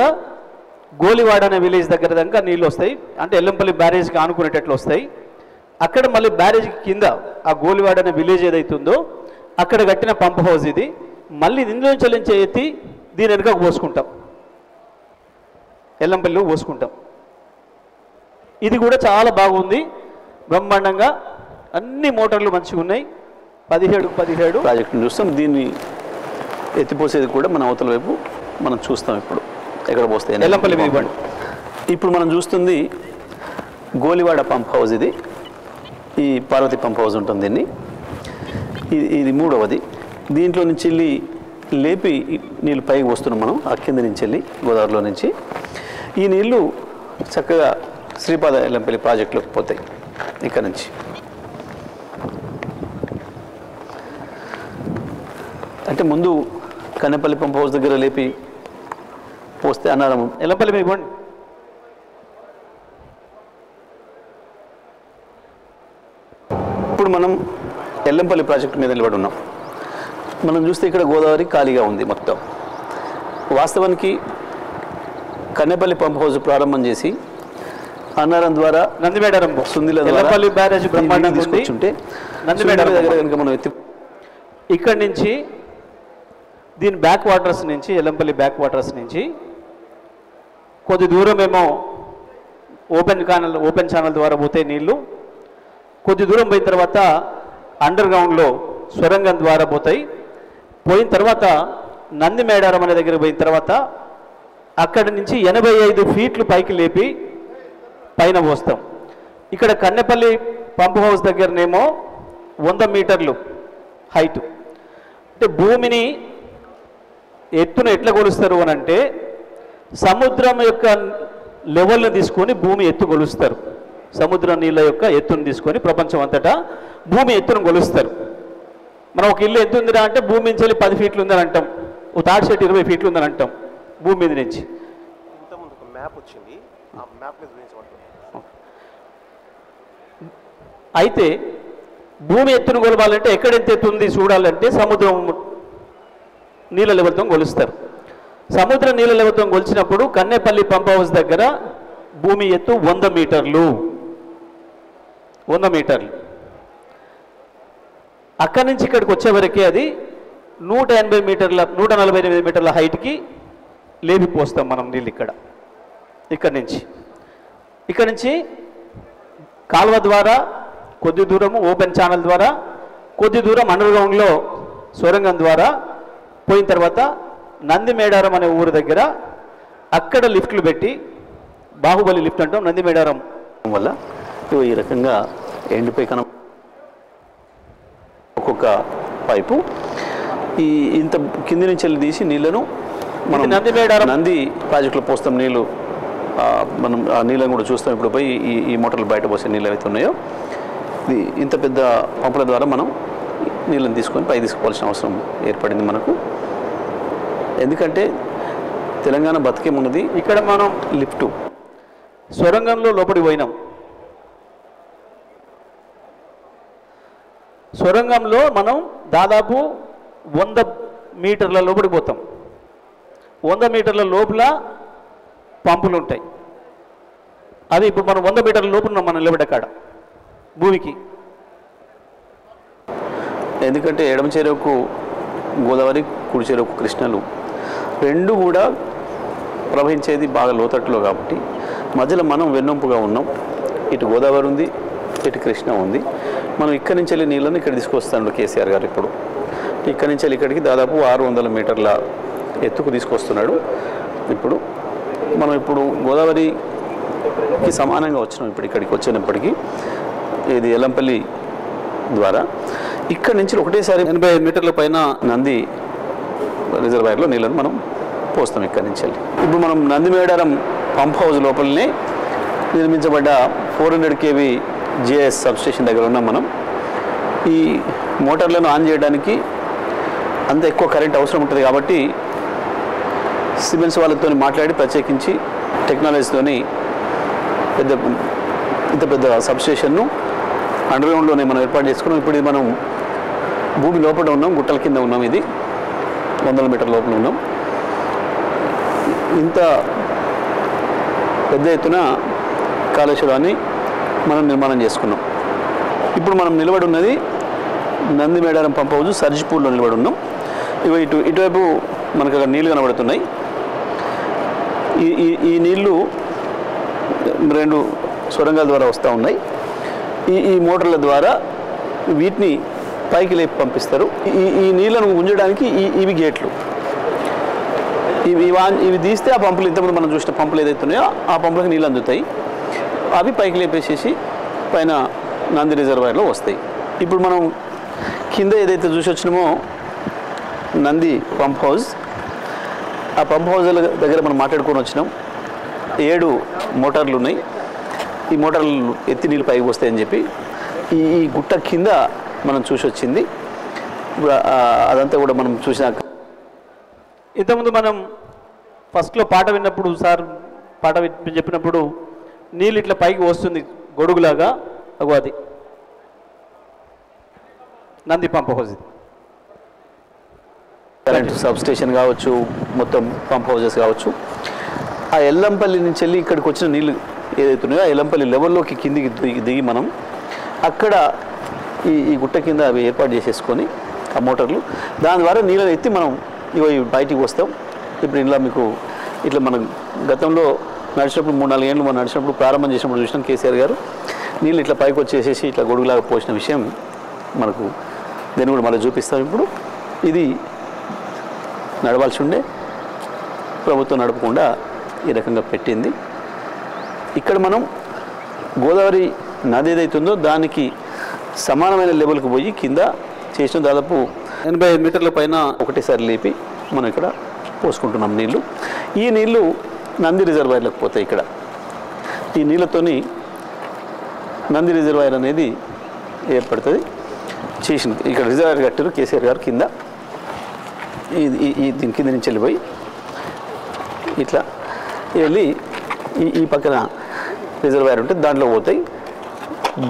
గోలివాడ అనే విలేజ్ దగ్గర దాకా నీళ్ళు వస్తాయి. అంటే ఎల్లంపల్లి బ్యారేజ్కి ఆనుకునేటట్లు వస్తాయి. అక్కడ మళ్ళీ బ్యారేజ్కి కింద ఆ గోలివాడ అనే విలేజ్ ఏదైతుందో అక్కడ కట్టిన పంప్ హౌస్ ఇది. మళ్ళీ ఇందులో చెల్లించే ఎత్తి దీని వెనుకకు పోసుకుంటాం, ఎల్లంపల్లిలో పోసుకుంటాం. ఇది కూడా చాలా బాగుంది, బ్రహ్మాండంగా అన్ని మోటార్లు మంచిగా ఉన్నాయి. 17 ప్రాజెక్టును చూస్తాం. దీన్ని ఎత్తిపోసేది కూడా మన అవతల వైపు మనం చూస్తాం. ఇప్పుడు ఎక్కడ పోస్తాయి ఎల్లంపల్లి మీద. ఇప్పుడు మనం చూస్తుంది గోలివాడ పంప్ హౌస్. ఇది ఈ పార్వతి పంప్ హౌస్ ఉంటుంది. దీన్ని ఇది మూడవది. దీంట్లో నుంచి వెళ్ళి లేపి నీళ్ళు పైకి వస్తున్నాం మనం ఆ కింద నుంచి వెళ్ళి గోదావరిలో నుంచి. ఈ నీళ్ళు చక్కగా శ్రీపాద ఎల్లంపల్లి ప్రాజెక్టులోకి పోతాయి. ఇక్కడ నుంచి అంటే ముందు కన్నెపల్లి పంప్ హౌస్ దగ్గర లేపి పోస్తే అన్నారం ఎల్లంపల్లి మీద ఇవ్వండి. ఇప్పుడు మనం ఎల్లంపల్లి ప్రాజెక్టు మీద నిలబడి ఉన్నాం. మనం చూస్తే ఇక్కడ గోదావరి ఖాళీగా ఉంది మొత్తం. వాస్తవానికి కన్నెపల్లి పంప్ హౌస్ ప్రారంభం చేసి అన్నారం ద్వారా నందిమేడారం సుందిల ఎల్లంపల్లి బ్యారేజ్ బ్రహ్మాండంగా తీసుకొచ్చుంటే నందిమేడారం దగ్గర కనుక మనం ఇక్కడి నుంచి దీని బ్యాక్ వాటర్స్ నుంచి ఎల్లంపల్లి బ్యాక్ వాటర్స్ నుంచి కొద్ది దూరం ఏమో ఓపెన్ ఛానల్ ద్వారా పోతే నీళ్లు. కొద్ది దూరం పోయిన తర్వాత అండర్ గ్రౌండ్లో సొరంగం ద్వారా పోతాయి. పోయిన తర్వాత నందిమేడారం అనే దగ్గర పోయిన తర్వాత అక్కడి నుంచి 85 ఫీట్లు పైకి లేపి పైన పోస్తాం. ఇక్కడ కన్నెపల్లి పంప్ హౌస్ దగ్గరనేమో 100 మీటర్లు హైటు. అంటే భూమిని ఎత్తును ఎట్లా కొలుస్తారు అని అంటే సముద్రం యొక్క లెవెల్ని తీసుకొని భూమి ఎత్తు కొలుస్తారు. సముద్ర నీళ్ళ యొక్క ఎత్తును తీసుకొని ప్రపంచం అంతటా భూమి ఎత్తును కొలుస్తారు. మనం ఒక ఇల్లు ఎత్తు ఉందిరా అంటే భూమి నుంచి వెళ్ళి 10 ఫీట్లు ఉందని అంటాం, ఓ తాటి చెట్టు 20 ఫీట్లు ఉందని అంటాం భూమి మీద నుంచి. అయితే భూమి ఎత్తును కొలవాలంటే ఎక్కడెంత ఎత్తు ఉంది చూడాలంటే సముద్రం నీళ్ళ లెవెల్తో కొలుస్తారు. సముద్ర నీళ్ళ లెవెల్తో కొలిచినప్పుడు కన్నెపల్లి పంప్ హౌస్ దగ్గర భూమి ఎత్తు 100 మీటర్లు. 100 మీటర్లు. అక్కడి నుంచి ఇక్కడికి వచ్చేవరకే అది 180 మీటర్ల 148 మీటర్ల హైట్కి లేపిపోస్తాం మనం నీళ్ళు. ఇక్కడి నుంచి కాలువ ద్వారా కొద్ది దూరము ఓపెన్ ఛానల్ ద్వారా కొద్ది దూరం అండర్ గ్రౌండ్లో సొరంగం ద్వారా పోయిన తర్వాత నందిమేడారం అనే ఊరు దగ్గర అక్కడ లిఫ్ట్లు పెట్టి బాహుబలి లిఫ్ట్ అంటాం నందిమేడారం వల్ల ఈ రకంగా ఎండిపోయి ఒక్కొక్క పైపు ఈ ఇంత కింది నుంచి వెళ్ళి తీసి నీళ్లను మనం నంది ప్రాజెక్టులో పోస్తాం. నీళ్లు మనం ఆ నీళ్ళని కూడా చూస్తాం. ఇప్పుడు పోయి ఈ మోటార్లు బయట పోసే నీళ్ళు ఏవైతే ఉన్నాయో ఇది ఇంత పెద్ద పంపుల ద్వారా మనం నీళ్ళని తీసుకొని పై తీసుకోవాల్సిన అవసరం ఏర్పడింది మనకు. ఎందుకంటే తెలంగాణ బతికేమున్నది ఇక్కడ మనం లిఫ్టు సొరంగంలో లోపలికి పోయినాం. సొరంగంలో మనం దాదాపు 100 మీటర్ల లోపలికి పోతాం. 100 మీటర్ల లోపల పంపులు ఉంటాయి. అది ఇప్పుడు మనం 100 మీటర్ల లోపల మనం నిలబడ్డ భూమికి. ఎందుకంటే ఎడమ చెరువుకు గోదావరి, కుడి చెరువుకు కృష్ణలు రెండు కూడా ప్రవహించేది బాగా లోతట్టులో కాబట్టి మధ్యలో మనం వెన్నొంపుగా ఉన్నాం. ఇటు గోదావరి ఉంది, ఇటు కృష్ణ ఉంది. మనం ఇక్కడి నుంచి వెళ్ళి నీళ్ళని ఇక్కడ తీసుకొస్తాడు కేసీఆర్ గారు. ఇప్పుడు ఇక్కడి నుంచి వెళ్ళి ఇక్కడికి దాదాపు 600 మీటర్ల ఎత్తుకు తీసుకొస్తున్నాడు. ఇప్పుడు మనం గోదావరికి సమానంగా వచ్చినాం. ఇప్పుడు ఇక్కడికి వచ్చినప్పటికీ ఇది ఎల్లంపల్లి ద్వారా ఇక్కడి నుంచి ఒకటేసారి 85 మీటర్ల పైన నంది రిజర్వాయర్లో నీళ్ళను మనం పోస్తాం ఇక్కడి నుంచి వెళ్ళి. ఇప్పుడు మనం నందిమేడారం పంప్ హౌస్ లోపలనే నిర్మించబడ్డ 400 kV GIS సబ్స్టేషన్ దగ్గర ఉన్నాం మనం. ఈ మోటార్లను ఆన్ చేయడానికి అంత ఎక్కువ కరెంట్ అవసరం ఉంటుంది కాబట్టి సిమెన్స్ వాళ్ళతో మాట్లాడి ప్రత్యేకించి టెక్నాలజీతోని ఇంత పెద్ద సబ్స్టేషన్ను అండర్గ్రౌండ్లోనే మనం ఏర్పాటు చేసుకున్నాం. ఇప్పుడు ఇది మనం భూమి లోపల ఉన్నాం, గుట్టల కింద ఉన్నాం. ఇది 100 మీటర్ల లోపల ఉన్నాం. ఇంత పెద్ద ఎత్తున కాళేశ్వరాన్ని మనం నిర్మాణం చేసుకున్నాం. ఇప్పుడు మనం నిలబడి ఉన్నది నంది మేడారం పంప్ హౌస్ సర్జిపూర్లో నిలబడి ఉన్నాం. ఇటువైపు మనకు అక్కడ నీళ్లు కనబడుతున్నాయి. ఈ నీళ్లు 2 సొరంగాల ద్వారా వస్తూ ఉన్నాయి. ఈ మోటార్ల ద్వారా వీటిని పైకి లేపి పంపిస్తారు. ఈ నీళ్లను ఉంచడానికి ఇవి గేట్లు. ఇవి తీస్తే ఆ పంపులు ఇంతకుముందు మనం చూసిన పంపులు ఏదైతే ఉన్నాయో ఆ పంపులకు నీళ్ళు అందుతాయి. అవి పైకి లేపేసేసి పైన నంది రిజర్వాయర్లో వస్తాయి. ఇప్పుడు మనం కింద ఏదైతే చూసి వచ్చినామో నంది పంప్ హౌస్, ఆ పంప్ హౌస్ల దగ్గర మనం మాట్లాడుకొని వచ్చినాం. 7 మోటార్లు ఉన్నాయి. ఈ మోటార్లు ఎత్తి నీళ్ళు పైకి వస్తాయని చెప్పి ఈ గుట్ట కింద మనం చూసి వచ్చింది. అదంతా కూడా మనం చూసినాక ఇంతకుముందు మనం ఫస్ట్లో పాట విన్నప్పుడు సార్ పాట చెప్పినప్పుడు నీళ్ళు ఇట్లా పైకి వస్తుంది గొడుగులాగా. అగో అది Nandi pump house. Current sub station కావచ్చు, మొత్తం పంప్ హౌజెస్ కావచ్చు. ఆ ఎల్లంపల్లి నుంచి వెళ్ళి ఇక్కడికి వచ్చిన నీళ్ళు ఏదైతే ఉన్నాయో ఆ ఎల్లంపల్లి లెవెల్లోకి కిందికి దిగి మనం అక్కడ ఈ గుట్ట కింద అవి ఏర్పాటు చేసేసుకొని ఆ మోటార్లు దాని ద్వారా నీళ్ళని ఎత్తి మనం ఇవి బయటికి వస్తాం. ఇప్పుడు ఇలా మీకు ఇట్లా మనం గతంలో నడిచినప్పుడు 3-4 ఏళ్ళు మనం నడిచినప్పుడు ప్రారంభం చేసినప్పుడు చూసినాం. కేసీఆర్ గారు నీళ్ళు ఇట్లా పైకి వచ్చేసేసి ఇట్లా గొడుగులాగా పోసిన విషయం మనకు దీన్ని కూడా మళ్ళీ చూపిస్తాం. ఇప్పుడు ఇది నడవాల్సి ఉండే, ప్రభుత్వం నడపకుండా ఈ రకంగా పెట్టింది. ఇక్కడ మనం గోదావరి నది ఏదైతుందో దానికి సమానమైన లెవెల్కి పోయి కింద చేసిన దాదాపు 85 మీటర్ల పైన ఒకటేసారి లేపి మనం ఇక్కడ పోసుకుంటున్నాం నీళ్ళు. ఈ నీళ్ళు నంది రిజర్వాయర్లకు పోతాయి. ఇక్కడ ఈ నీళ్ళతోని నంది రిజర్వాయర్ అనేది ఏర్పడుతుంది. చేసిన ఇక్కడ రిజర్వాయర్ కట్టారు కేసీఆర్ గారు కింద. దీని కింద నుంచి వెళ్ళిపోయి ఇట్లా వెళ్ళి ఈ పక్కన రిజర్వాయర్ ఉంటే దాంట్లో పోతాయి.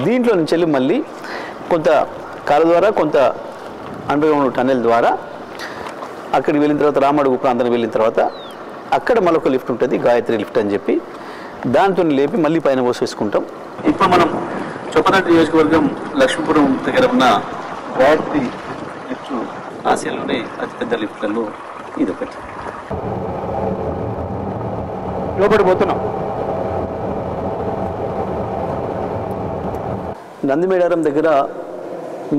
దీంట్లో నుంచి వెళ్ళి మళ్ళీ కొంత కాలు ద్వారా కొంత అండర్గ్రౌండ్ టన్నెల్ ద్వారా అక్కడికి వెళ్ళిన తర్వాత రామడుగు ప్రాంతానికి వెళ్ళిన తర్వాత అక్కడ మరొక లిఫ్ట్ ఉంటుంది, గాయత్రి లిఫ్ట్ అని చెప్పి దాంతో లేపి మళ్ళీ పైన పోసేసుకుంటాం. ఇప్పుడు మనం చొప్పదండి నియోజకవర్గం లక్ష్మీపురం దగ్గర ఉన్న గాయత్రి లిఫ్ట్ ఆసియాలోనే అతిపెద్ద లిఫ్ట్లలో ఇదొకటి. లోపడి పోతున్నాం. నందిమేడారం దగ్గర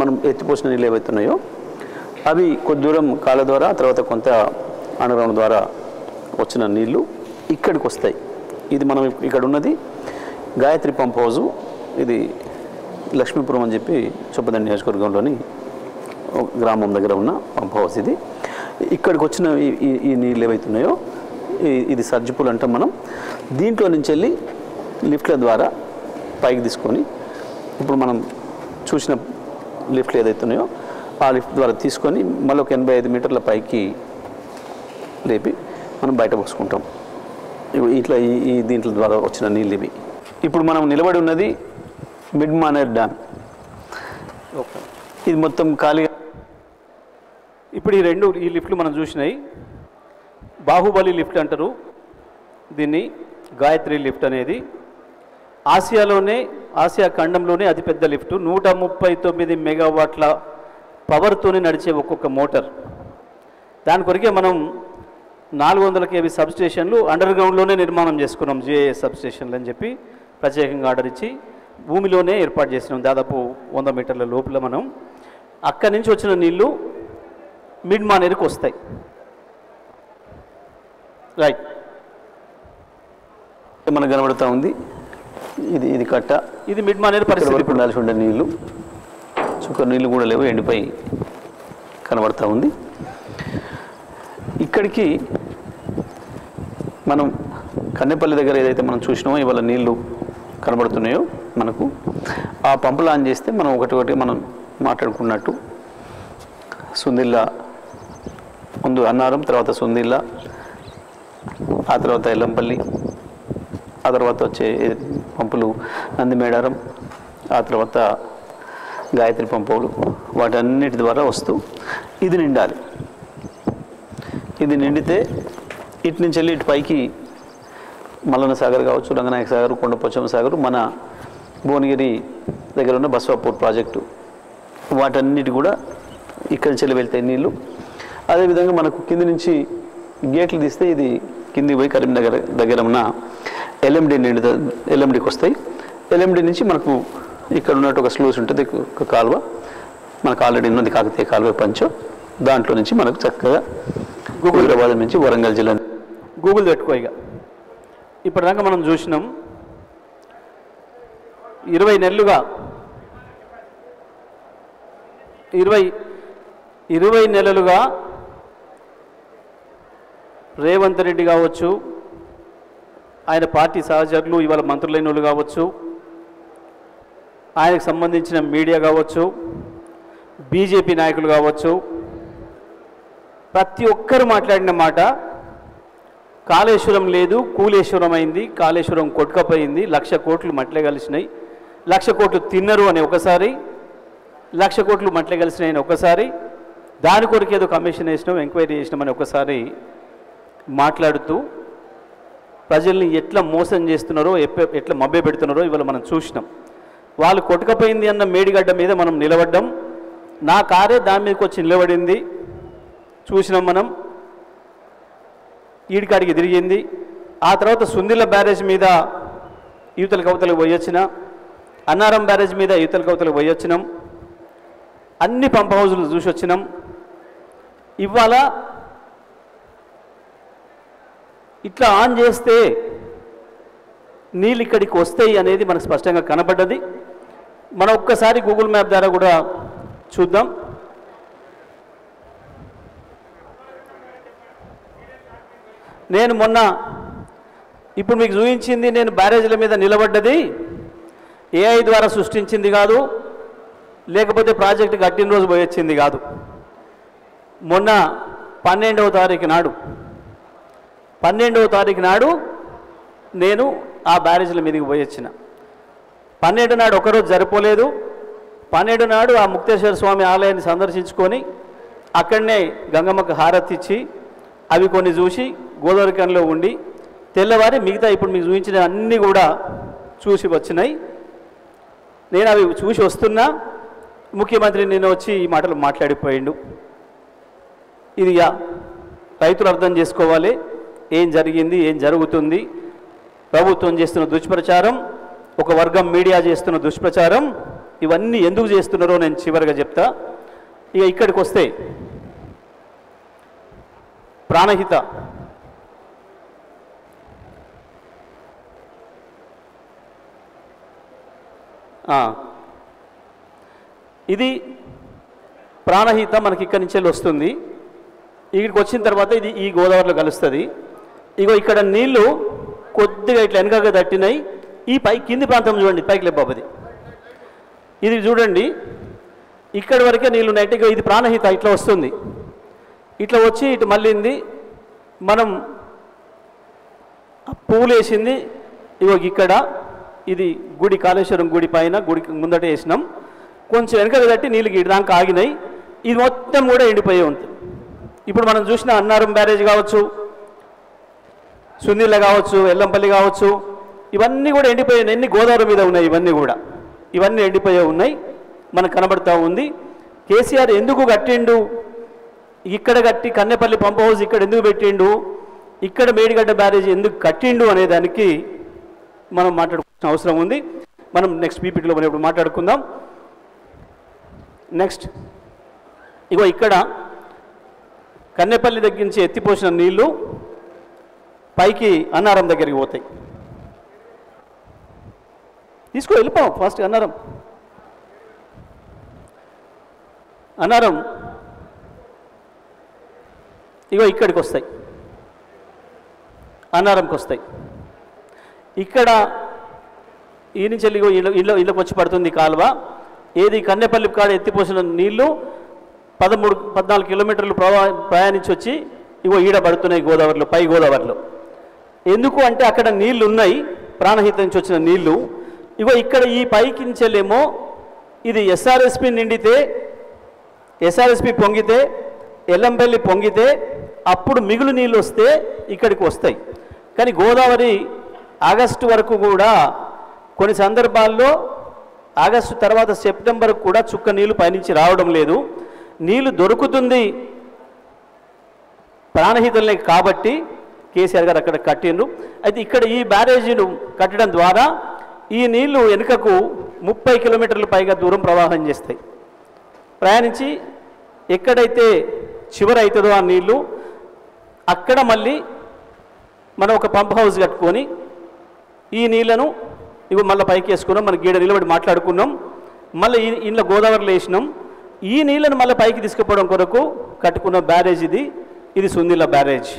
మనం ఎత్తిపోసిన నీళ్ళు ఏవైతున్నాయో అవి కొద్ది దూరం కాళ్ళ ద్వారా తర్వాత కొంత అండర్గ్రౌండ్ ద్వారా వచ్చిన నీళ్లు ఇక్కడికి వస్తాయి. ఇది మనం ఇక్కడ ఉన్నది గాయత్రి పంప్ హౌజు. ఇది లక్ష్మీపురం అని చెప్పి చొప్పదండి నియోజకవర్గంలోని గ్రామం దగ్గర ఉన్న పంప్ హౌస్. ఇది ఇక్కడికి వచ్చిన ఈ నీళ్ళు ఏవైతున్నాయో ఇది సర్జిపూల్ అంటాం మనం. దీంట్లో నుంచి వెళ్ళి లిఫ్ట్ల ద్వారా పైకి తీసుకొని ఇప్పుడు మనం చూసిన లిఫ్ట్లు ఏదైతున్నాయో ఆ లిఫ్ట్ ద్వారా తీసుకొని మళ్ళీ ఒక 85 మీటర్ల పైకి లేపి మనం బయట పోసుకుంటాం. ఇట్లా ఈ దీంట్ల ద్వారా వచ్చిన నీళ్ళు ఇవి. ఇప్పుడు మనం నిలబడి ఉన్నది మిడ్ మానేర్ డ్యామ్. ఇది మొత్తం ఖాళీగా. ఇప్పుడు ఈ లిఫ్ట్లు మనం చూసినాయి బాహుబలి లిఫ్ట్ అంటారు దీన్ని. గాయత్రి లిఫ్ట్ అనేది ఆసియా ఖండంలోనే అతిపెద్ద లిఫ్ట్. 139 మెగావాట్ల పవర్తోనే నడిచే ఒక్కొక్క మోటార్. దాని కొరికే మనం 400 kV సబ్ స్టేషన్లు అండర్గ్రౌండ్లోనే నిర్మాణం చేసుకున్నాం. జిఐఎస్ సబ్ స్టేషన్లు అని చెప్పి ప్రత్యేకంగా ఆర్డర్ ఇచ్చి భూమిలోనే ఏర్పాటు చేసినాం. దాదాపు 100 మీటర్ల లోపల మనం అక్కడి నుంచి వచ్చిన నీళ్లు మిడ్ మానేరుకు వస్తాయి. రైట్, మనకు కనబడుతూ ఉంది. ఇది కట్ట. ఇది మిడ్ మానేరు పరిస్థితి. ఉండాల్సి ఉండే నీళ్ళు చుక్క నీళ్ళు కూడా లేవు, ఎండిపోయి కనబడుతూ ఉంది. ఇక్కడికి మనం కన్నెపల్లి దగ్గర ఏదైతే మనం చూసినామో ఇవాళ నీళ్లు కనబడుతున్నాయో మనకు ఆ పంపులు ఆన్ చేస్తే మనం ఒకటి మనం మాట్లాడుకున్నట్టు సుందిల్లా ముందు అన్నారం, తర్వాత సుందిల్లా, ఆ తర్వాత ఎల్లంపల్లి, ఆ తర్వాత వచ్చే పంపులు నందిమేడారం, ఆ తర్వాత గాయత్రి పంపులు వాటన్నిటి ద్వారా వస్తూ ఇది నిండాలి. ఇది నిండితే ఇటు నుంచి వెళ్ళి ఇటు పైకి మల్లన్న సాగర్ కావచ్చు, రంగనాయక సాగర్, కొండపోచమ్మ సాగర్, మన భువనగిరి దగ్గర ఉన్న బస్వాపూర్ ప్రాజెక్టు వాటన్నిటి కూడా ఇక్కడి నుంచి వెళ్తాయి నీళ్ళు. అదేవిధంగా మనకు కింది నుంచి గేట్లు తీస్తే ఇది కింది పోయి కరీంనగర్ దగ్గర ఉన్న ఎల్ఎండికి వస్తాయి. ఎల్ఎండి నుంచి మనకు ఇక్కడ ఉన్నట్టు ఒక స్లూస్ ఉంటుంది, ఒక కాలువ మనకు ఆల్రెడీ ఉన్నది కాకతీయ కాలువ పంచం. దాంట్లో నుంచి మనకు చక్కగా హైదరాబాద్ నుంచి వరంగల్ జిల్లా గూగుల్ పెట్టుకో. ఇక ఇప్పటిదాకా మనం చూసినాం 20 నెలలుగా 20 నెలలుగా రేవంత్ రెడ్డి కావచ్చు, ఆయన పార్టీ సహచరులు, ఇవాళ మంత్రులైన వాళ్ళు కావచ్చు, ఆయనకు సంబంధించిన మీడియా కావచ్చు, బీజేపీ నాయకులు కావచ్చు, ప్రతి ఒక్కరు మాట్లాడిన మాట కాళేశ్వరం లేదు, కూలేశ్వరం అయింది, కాళేశ్వరం కొట్టుకపోయింది, 1,00,000 కోట్లు మట్లే కలిసినాయి, 1,00,000 కోట్లు తిన్నరు అని ఒకసారి, 1,00,000 కోట్లు మట్లే కలిసినాయని ఒకసారి, దాని కొరకు ఏదో కమిషన్ వేసినాం, ఎంక్వైరీ చేసినామని ఒకసారి మాట్లాడుతూ ప్రజల్ని ఎట్లా మోసం చేస్తున్నారో, ఎట్లా మభ్య పెడుతున్నారో ఇవాళ మనం చూసినాం. వాళ్ళు కొట్టుకపోయింది అన్న మేడిగడ్డ మీద మనం నిలబడ్డాం. నా కారే దాని మీదకి వచ్చి నిలబడింది, చూసినాం మనం. ఈడికాడికి తిరిగింది. ఆ తర్వాత సుందిల్ల బ్యారేజ్ మీద యువతల కవతలకు పోయొచ్చిన, అన్నారం బ్యారేజ్ మీద యువతల కవతలకు పోయొచ్చినాం, అన్ని పంప్ హౌజులు చూసి వచ్చినాం. ఇవాళ ఇట్లా ఆన్ చేస్తే నీళ్ళు ఇక్కడికి వస్తాయి అనేది మనకు స్పష్టంగా కనబడ్డది. మనం ఒక్కసారి గూగుల్ మ్యాప్ ద్వారా కూడా చూద్దాం. నేను మొన్న ఇప్పుడు మీకు చూపించింది నేను బ్యారేజీల మీద నిలబడ్డది ఏఐ ద్వారా సృష్టించింది కాదు, లేకపోతే ప్రాజెక్టు కట్టిన రోజు పోయొచ్చింది కాదు. మొన్న 12వ తారీఖు నాడు నేను ఆ బ్యారేజీల మీదకి పోయొచ్చిన. 12 నాడు ఒకరోజు సరిపోలేదు. 12 నాడు ఆ ముక్తేశ్వర స్వామి ఆలయాన్ని సందర్శించుకొని అక్కడనే గంగమ్మకు హారతి ఇచ్చి అవి కొన్ని చూసి గోదావరికంలో ఉండి తెల్లవారి మిగతా ఇప్పుడు మీకు చూపించిన అన్నీ కూడా చూసి వచ్చినాయి. నేను అవి చూసి వస్తున్నా, ముఖ్యమంత్రి నిన్న వచ్చి ఈ మాటలు మాట్లాడిపోయిండు. ఇది రైతులు అర్థం చేసుకోవాలి ఏం జరిగింది, ఏం జరుగుతుంది. ప్రభుత్వం చేస్తున్న దుష్ప్రచారం, ఒక వర్గం మీడియా చేస్తున్న దుష్ప్రచారం, ఇవన్నీ ఎందుకు చేస్తున్నారో నేను చివరిగా చెప్తా. ఇక ఇక్కడికి వస్తే ప్రాణహిత ఇది ప్రాణహిత మనకి ఇక్కడి నుంచి వస్తుంది. ఇక్కడికి వచ్చిన తర్వాత ఇది ఈ గోదావరిలో కలుస్తుంది. ఇగో ఇక్కడ నీళ్లు కొద్దిగా ఇట్లా వెనకగా తట్టినాయి. ఈ కింది ప్రాంతం చూడండి, పైకి లేబాబది ఇది చూడండి, ఇక్కడి వరకే నీళ్ళు ఉన్నాయి. ఇక ఇది ప్రాణహిత ఇట్లా వస్తుంది, ఇట్లా వచ్చి ఇటు మళ్ళీంది. మనం పువ్వులు వేసింది ఇగో ఇక్కడ, ఇది గుడి కాళేశ్వరం గుడి పైన గుడికి ముందట వేసినాం. కొంచెం వెనకగా తట్టి నీళ్ళకి ఇటుదాకా ఆగినాయి. ఇది మొత్తం కూడా ఎండిపోయి ఉంటుంది. ఇప్పుడు మనం చూసిన అన్నారం బ్యారేజ్ కావచ్చు, సుందిల్ల కావచ్చు, ఎల్లంపల్లి కావచ్చు, ఇవన్నీ కూడా ఎండిపోయాయి. ఎన్ని గోదావరి మీద ఉన్నాయి, ఇవన్నీ ఎండిపోయే ఉన్నాయి, మనకు కనబడుతూ ఉంది. కేసీఆర్ ఎందుకు కట్టిండు, ఇక్కడ కట్టి కన్నెపల్లి పంప్ హౌస్ ఇక్కడ ఎందుకు పెట్టిండు, ఇక్కడ మేడిగడ్డ బ్యారేజ్ ఎందుకు కట్టిండు అనే దానికి మనం మాట్లాడుకోవాల్సిన అవసరం ఉంది. మనం నెక్స్ట్ పీపీటీలో మనం ఇప్పుడు మాట్లాడుకుందాం. నెక్స్ట్ ఇగో ఇక్కడ కన్నెపల్లి దగ్గర నుంచి ఎత్తిపోసిన నీళ్లు పైకి అన్నారం దగ్గరికి పోతాయి. వెళ్ళిపో ఫాస్ట్. అన్నారం ఇగో ఇక్కడికి వస్తాయి, అన్నారంకి వస్తాయి. ఇక్కడ ఈ నుంచి వెళ్ళి ఇళ్ళకి వచ్చి పడుతుంది కాలువ. ఏది కన్నెపల్లి కాడ ఎత్తిపోసిన నీళ్లు 13-14 కిలోమీటర్లు ప్రయాణించి వచ్చి ఇగో ఈడ పడుతున్నాయి గోదావరిలో, పై గోదావరిలో. ఎందుకు అంటే అక్కడ నీళ్లు ఉన్నాయి, ప్రాణహిత నుంచి వచ్చిన నీళ్లు. ఇగో ఇక్కడ ఈ పైకి నుంచెళ్ళేమో ఇది ఎస్ఆర్ఎస్పి నిండితే, ఎస్ఆర్ఎస్పి పొంగితే, ఎల్లంపల్లి పొంగితే అప్పుడు మిగులు నీళ్ళు వస్తే ఇక్కడికి వస్తాయి. కానీ గోదావరి ఆగస్టు వరకు కూడా కొన్ని సందర్భాల్లో ఆగస్టు తర్వాత సెప్టెంబర్ కూడా చుక్క నీళ్లు పైనుంచి రావడం లేదు. నీళ్లు దొరుకుతుంది ప్రాణహితులనే కాబట్టి కేసీఆర్ గారు అక్కడ కట్టిండ్రు. అయితే ఇక్కడ ఈ బ్యారేజీను కట్టడం ద్వారా ఈ నీళ్లు వెనుకకు 30 కిలోమీటర్ల పైగా దూరం ప్రవాహం చేస్తాయి. ప్రయాణించి ఎక్కడైతే చివరి అవుతుందో ఆ నీళ్లు అక్కడ మళ్ళీ మనం ఒక పంప్ హౌస్ కట్టుకొని ఈ నీళ్లను ఇవి మళ్ళీ పైకి వేసుకున్నాం. మన గీడ నిలబడి మాట్లాడుకున్నాం. మళ్ళీ ఇంట్లో గోదావరిలో వేసినాం. ఈ నీళ్లను మళ్ళీ పైకి తీసుకుపోవడం కొరకు కట్టుకున్న బ్యారేజ్ ఇది సుందిల్ల బ్యారేజ్.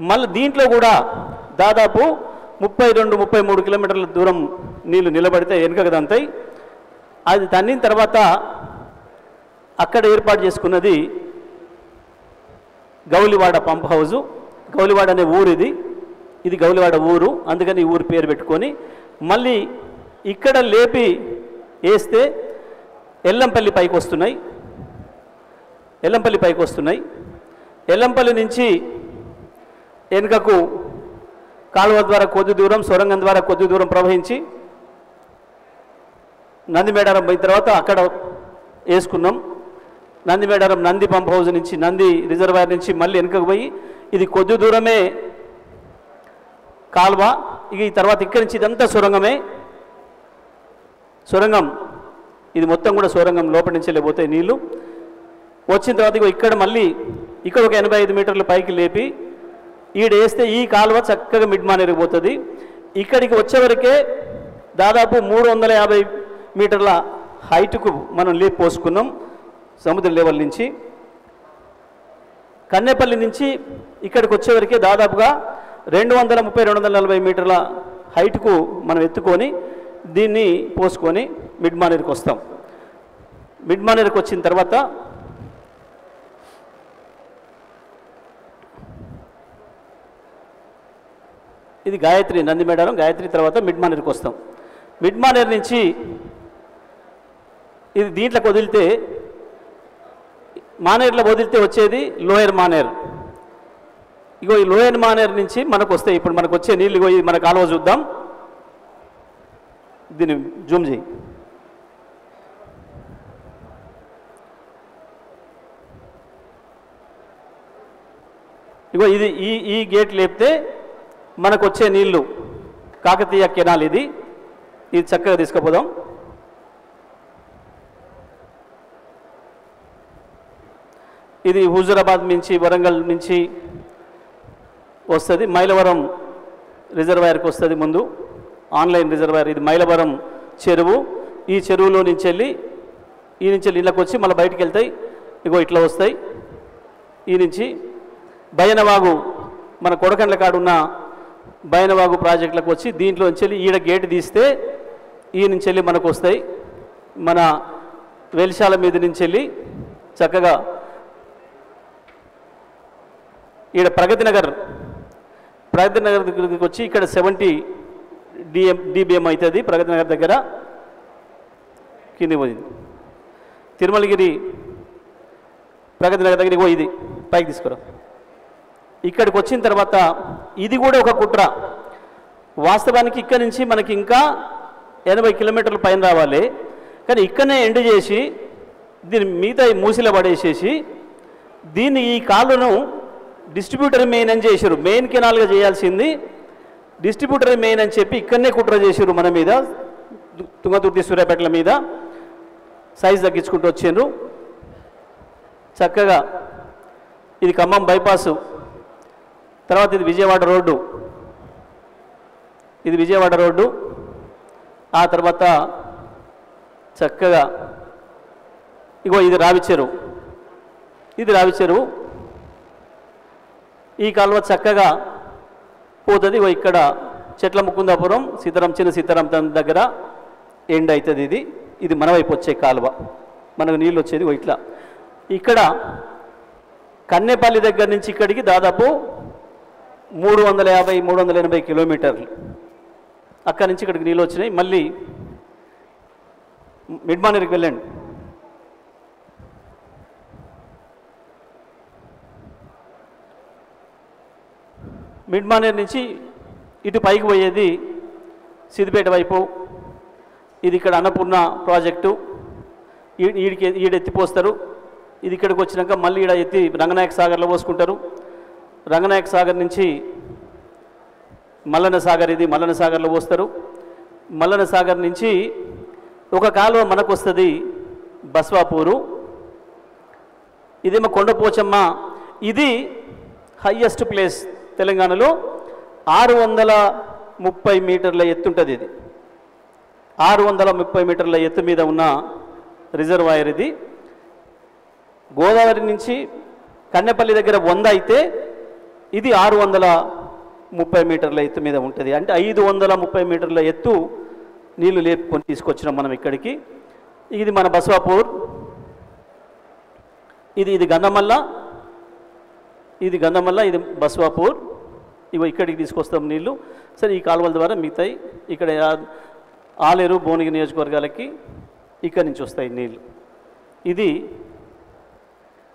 మళ్ళీ దీంట్లో కూడా దాదాపు 32-33 కిలోమీటర్ల దూరం నీళ్లు నిలబడితే వెనుకకు దంతాయి. అది తన్నిన తర్వాత అక్కడ ఏర్పాటు చేసుకున్నది గౌలివాడ పంప్ హౌజు. గౌలివాడ అనే ఊరు ఇది గౌలివాడ ఊరు, అందుకని ఈ ఊరు పేరు పెట్టుకొని మళ్ళీ ఇక్కడ లేపి వేస్తే ఎల్లంపల్లి పైకి వస్తున్నాయి. ఎల్లంపల్లి నుంచి వెనుకకు కాలువ ద్వారా కొద్ది దూరం, సొరంగం ద్వారా కొద్ది దూరం ప్రవహించి నందిమేడారం పోయిన తర్వాత అక్కడ వేసుకున్నాం. నందిమేడారం నంది పంప్ హౌస్ నుంచి, నంది రిజర్వాయర్ నుంచి మళ్ళీ వెనుకకు పోయి ఇది కొద్ది దూరమే కాలువ. ఇక ఈ తర్వాత ఇక్కడి నుంచి ఇదంతా సొరంగం ఇది మొత్తం కూడా సొరంగం లోపలి నుంచి వెళ్ళిపోతాయి నీళ్ళు. వచ్చిన తర్వాత ఇక్కడ మళ్ళీ ఇక్కడ ఒక 85 మీటర్ల పైకి లేపి ఈడేస్తే ఈ కాలువ చక్కగా మిడ్ మానేరుకు పోతుంది. ఇక్కడికి వచ్చేవరకే దాదాపు 350 మీటర్ల హైట్కు మనం లేపి పోసుకున్నాం సముద్ర లెవెల్ నుంచి. కన్నేపల్లి నుంచి ఇక్కడికి వచ్చేవరకే దాదాపుగా 230-240 మీటర్ల హైట్కు మనం ఎత్తుకొని దీన్ని పోసుకొని మిడ్ మానేరుకు వస్తాం. మిడ్ మానేరుకు వచ్చిన తర్వాత ఇది గాయత్రి, నందిమేడారం గాయత్రి తర్వాత మిడ్ మానేరుకు వస్తాం. మిడ్ మానేరు నుంచి ఇది దీంట్లోకి వదిలితే మానేరులో వదిలితే వచ్చేది లోయర్ మానేరు. ఇగో ఈ లోయర్ మానేరు నుంచి మనకు వస్తాయి. ఇప్పుడు మనకు వచ్చే నీళ్ళు ఇగో ఇది మన కాలువ చూద్దాం. దీన్ని జూమ్ చేయి. ఇగో ఇది ఈ గేట్ లేపితే మనకు వచ్చే నీళ్లు కాకతీయ కెనాల్ ఇది చక్కగా తీసుకుపోదాం. ఇది హుజూరాబాద్ నుంచి, వరంగల్ నుంచి వస్తుంది. మైలవరం రిజర్వాయర్కి వస్తుంది ముందు, ఆన్లైన్ రిజర్వాయర్. ఇది మైలవరం చెరువు. ఈ చెరువులో నుంచి వెళ్ళి ఇళ్ళకి వచ్చి మళ్ళీ బయటికి వెళ్తాయి. ఇగో ఇట్లా వస్తాయి. ఈ నుంచి బయనవాగు, మన కొడకండ్ల కాడున్న బయనవాగు ప్రాజెక్టులకు వచ్చి దీంట్లో నుంచి వెళ్ళి ఈడ గేటు తీస్తే ఈ నుంచి వెళ్ళి మనకు వస్తాయి. మన వెలిశాల మీద నుంచి వెళ్ళి చక్కగా ఈడ ప్రగతి నగర్ దగ్గరికి వచ్చి ఇక్కడ 70 dBm అవుతుంది. ప్రగతి నగర్ దగ్గర కింది పోయింది. తిరుమలగిరి ప్రగతి నగర్ దగ్గర ఇది పైకి తీసుకురా. ఇక్కడికి వచ్చిన తర్వాత ఇది కూడా ఒక కుట్ర. వాస్తవానికి ఇక్కడి నుంచి మనకి ఇంకా 80 కిలోమీటర్ల పైన రావాలి. కానీ ఇక్కడనే ఎండ్ చేసి దీన్ని మిగతా మూసిలో పడేసేసి దీన్ని ఈ కాలువను డిస్ట్రిబ్యూటర్ మెయిన్ అని చేశారు. మెయిన్ కెనాల్గా చేయాల్సింది డిస్ట్రిబ్యూటర్ మెయిన్ అని చెప్పి ఇక్కడనే కుట్ర చేశారు మన మీద, తుంగతుర్తి సూర్యాపేటల మీద. సైజ్ తగ్గించుకుంటూ వచ్చారు చక్కగా. ఇది ఖమ్మం బైపాసు, తర్వాత ఇది విజయవాడ రోడ్డు. ఆ తర్వాత చక్కగా ఇగో ఇది రావి చెరువు. ఈ కాలువ చక్కగా పోతుంది. ఇగో ఇక్కడ చెట్ల ముకుందాపురం చిన్న సీతారాం దగ్గర ఎండ్ అవుతుంది. ఇది మన వైపు వచ్చే కాలువ, మనకు నీళ్ళు వచ్చేది ఇట్లా. ఇక్కడ కన్నేపల్లి దగ్గర నుంచి ఇక్కడికి దాదాపు 350-380 కిలోమీటర్లు. అక్కడి నుంచి ఇక్కడికి నీళ్ళు వచ్చినాయి. మిడ్ మానేరుకి వెళ్ళండి. మిడ్ మానేరు నుంచి ఇటు పైకి పోయేది సిద్దిపేట వైపు. ఇది ఇక్కడ అన్నపూర్ణ ప్రాజెక్టు. ఈడెత్తిపోస్తారు. ఇది ఇక్కడికి వచ్చినాక మళ్ళీ ఈడ ఎత్తి రంగనాయక సాగర్లో పోసుకుంటారు. రంగనాయక సాగర్ నుంచి మల్లన్న సాగర్, ఇది మల్లన్న సాగర్లో పోస్తారు. మల్లన్న సాగర్ నుంచి ఒక కాలువ మనకు వస్తుంది బస్వాపూరు. ఇదేమో కొండపోచమ్మ. ఇది హయ్యెస్ట్ ప్లేస్ తెలంగాణలో. 630 మీటర్ల ఎత్తుంటుంది. ఇది 630 మీటర్ల ఎత్తు మీద ఉన్న రిజర్వాయర్ ఇది. గోదావరి నుంచి కన్నెపల్లి దగ్గర 100 అయితే ఇది 630 మీటర్ల ఎత్తు మీద ఉంటుంది. అంటే 530 మీటర్ల ఎత్తు నీళ్లు లేపుకొని తీసుకొచ్చినాం మనం ఇక్కడికి. ఇది మన బస్వాపూర్. ఇది గంధమల్ల, ఇది బస్వాపూర్. ఇవి ఇక్కడికి తీసుకొస్తాం నీళ్లు. సరే, ఈ కాలువల ద్వారా మిగతాయి ఇక్కడ ఆలేరు, భువనగిరి నియోజకవర్గాలకి ఇక్కడి నుంచి వస్తాయి నీళ్ళు. ఇది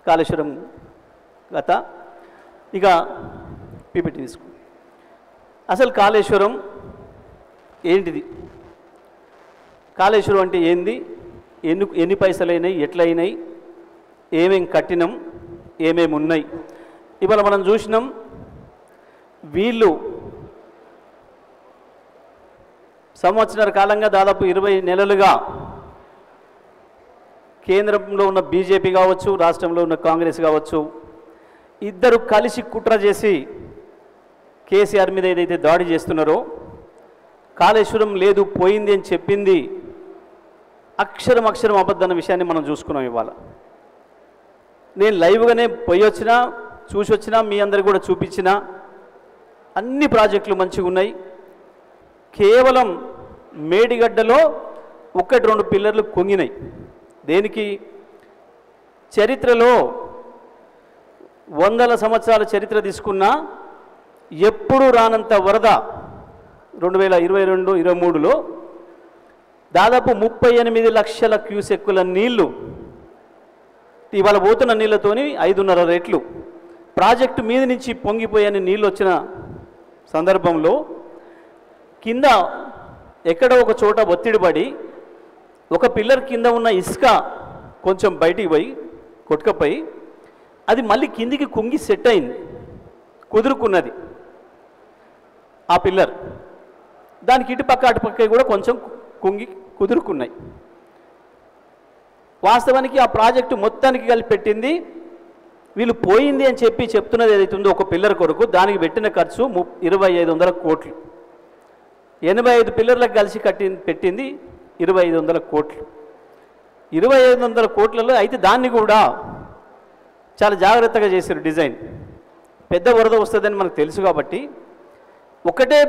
కాళేశ్వరం గత. ఇక పీపీటీ తీసుకో. అసలు కాళేశ్వరం ఏంటిది? కాళేశ్వరం అంటే ఏంది? ఎన్ని పైసలు అయినాయి, ఎట్లయినాయి, ఏమేం కట్టినాం, ఏమేమి ఉన్నాయి? ఇవాళ మనం చూసినాం, వీళ్ళు సంవత్సర కాలంగా దాదాపు 20 నెలలుగా కేంద్రంలో ఉన్న బీజేపీ కావచ్చు, రాష్ట్రంలో ఉన్న కాంగ్రెస్ కావచ్చు, ఇద్దరు కలిసి కుట్ర చేసి కేసీఆర్ మీద ఏదైతే దాడి చేస్తున్నారో, కాళేశ్వరం లేదు పోయింది అని చెప్పింది అక్షరం అబద్ధన్న విషయాన్ని మనం చూసుకున్నాం. ఇవాళ నేను లైవ్గానే పోయి వచ్చినా, చూసి వచ్చినా, మీ అందరికి కూడా చూపించిన అన్ని ప్రాజెక్టులు మంచిగా ఉన్నాయి. కేవలం మేడిగడ్డలో 1-2 పిల్లర్లు కుంగినాయి. దేనికి? చరిత్రలో 100 సంవత్సరాల చరిత్ర తీసుకున్నా ఎప్పుడూ రానంత వరద 2022-23లో దాదాపు 38 లక్షల క్యూసెక్కుల నీళ్లు ఇవాళ పోతున్న నీళ్లతోని 5.5 రెట్లు ప్రాజెక్టు మీద నుంచి పొంగిపోయని నీళ్ళు వచ్చిన సందర్భంలో కింద ఎక్కడో ఒక చోట ఒత్తిడి పడి ఒక పిల్లర్ కింద ఉన్న ఇసుక కొంచెం బయటికి పోయి కొట్టుకపోయి అది మళ్ళీ కిందికి కుంగి సెట్ అయింది, కుదురుకున్నది ఆ పిల్లర్. దానికి ఇటుపక్క అటుపక్క కూడా కొంచెం కుదురుకున్నాయి. వాస్తవానికి ఆ ప్రాజెక్టు మొత్తానికి కలిపి పెట్టింది వీళ్ళు పోయింది అని చెప్తున్నది ఏదైతే ఉందో ఒక పిల్లర్ కొరకు దానికి పెట్టిన ఖర్చు 2500 కోట్లు. 85 పిల్లర్లకు కలిసి పెట్టింది 2500 కోట్లు. 2500 కోట్లలో అయితే దాన్ని కూడా చాలా జాగ్రత్తగా చేశారు డిజైన్. పెద్ద వరద వస్తుందని మనకు తెలుసు కాబట్టి ఒకటే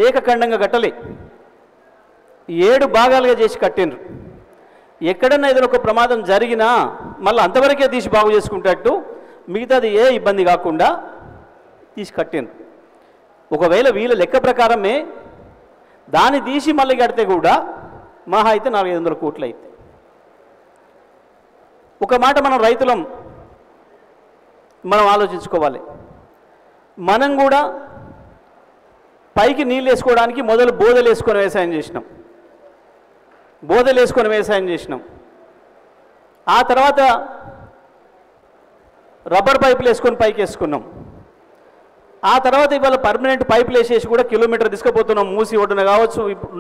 ఏకఖండంగా కట్టలే, 7 భాగాలుగా చేసి కట్టిండ్రు. ఎక్కడన్నా ఏదైనా ఒక ప్రమాదం జరిగినా మళ్ళీ అంతవరకే తీసి బాగు చేసుకుంటట్టు మిగతాది ఏ ఇబ్బంది కాకుండా తీసి కట్టిండ్రు. ఒకవేళ వీళ్ళ లెక్క ప్రకారమే దాన్ని తీసి మళ్ళీ కడితే కూడా మహా అయితే 400-500 కోట్లు అయితే. ఒక మాట మనం రైతులం మనం ఆలోచించుకోవాలి. మనం కూడా పైకి నీళ్ళు వేసుకోవడానికి మొదలు బోదలు వేసుకొని వ్యవసాయం చేసినాం. ఆ తర్వాత రబ్బర్ పైపులు వేసుకొని పైకి వేసుకున్నాం. ఆ తర్వాత ఇవాళ పర్మనెంట్ పైపులు వేసేసి కూడా కిలోమీటర్ తీసుకుపోతున్నాం. మూసి ఒడ్డున కావచ్చు, ఇప్పుడు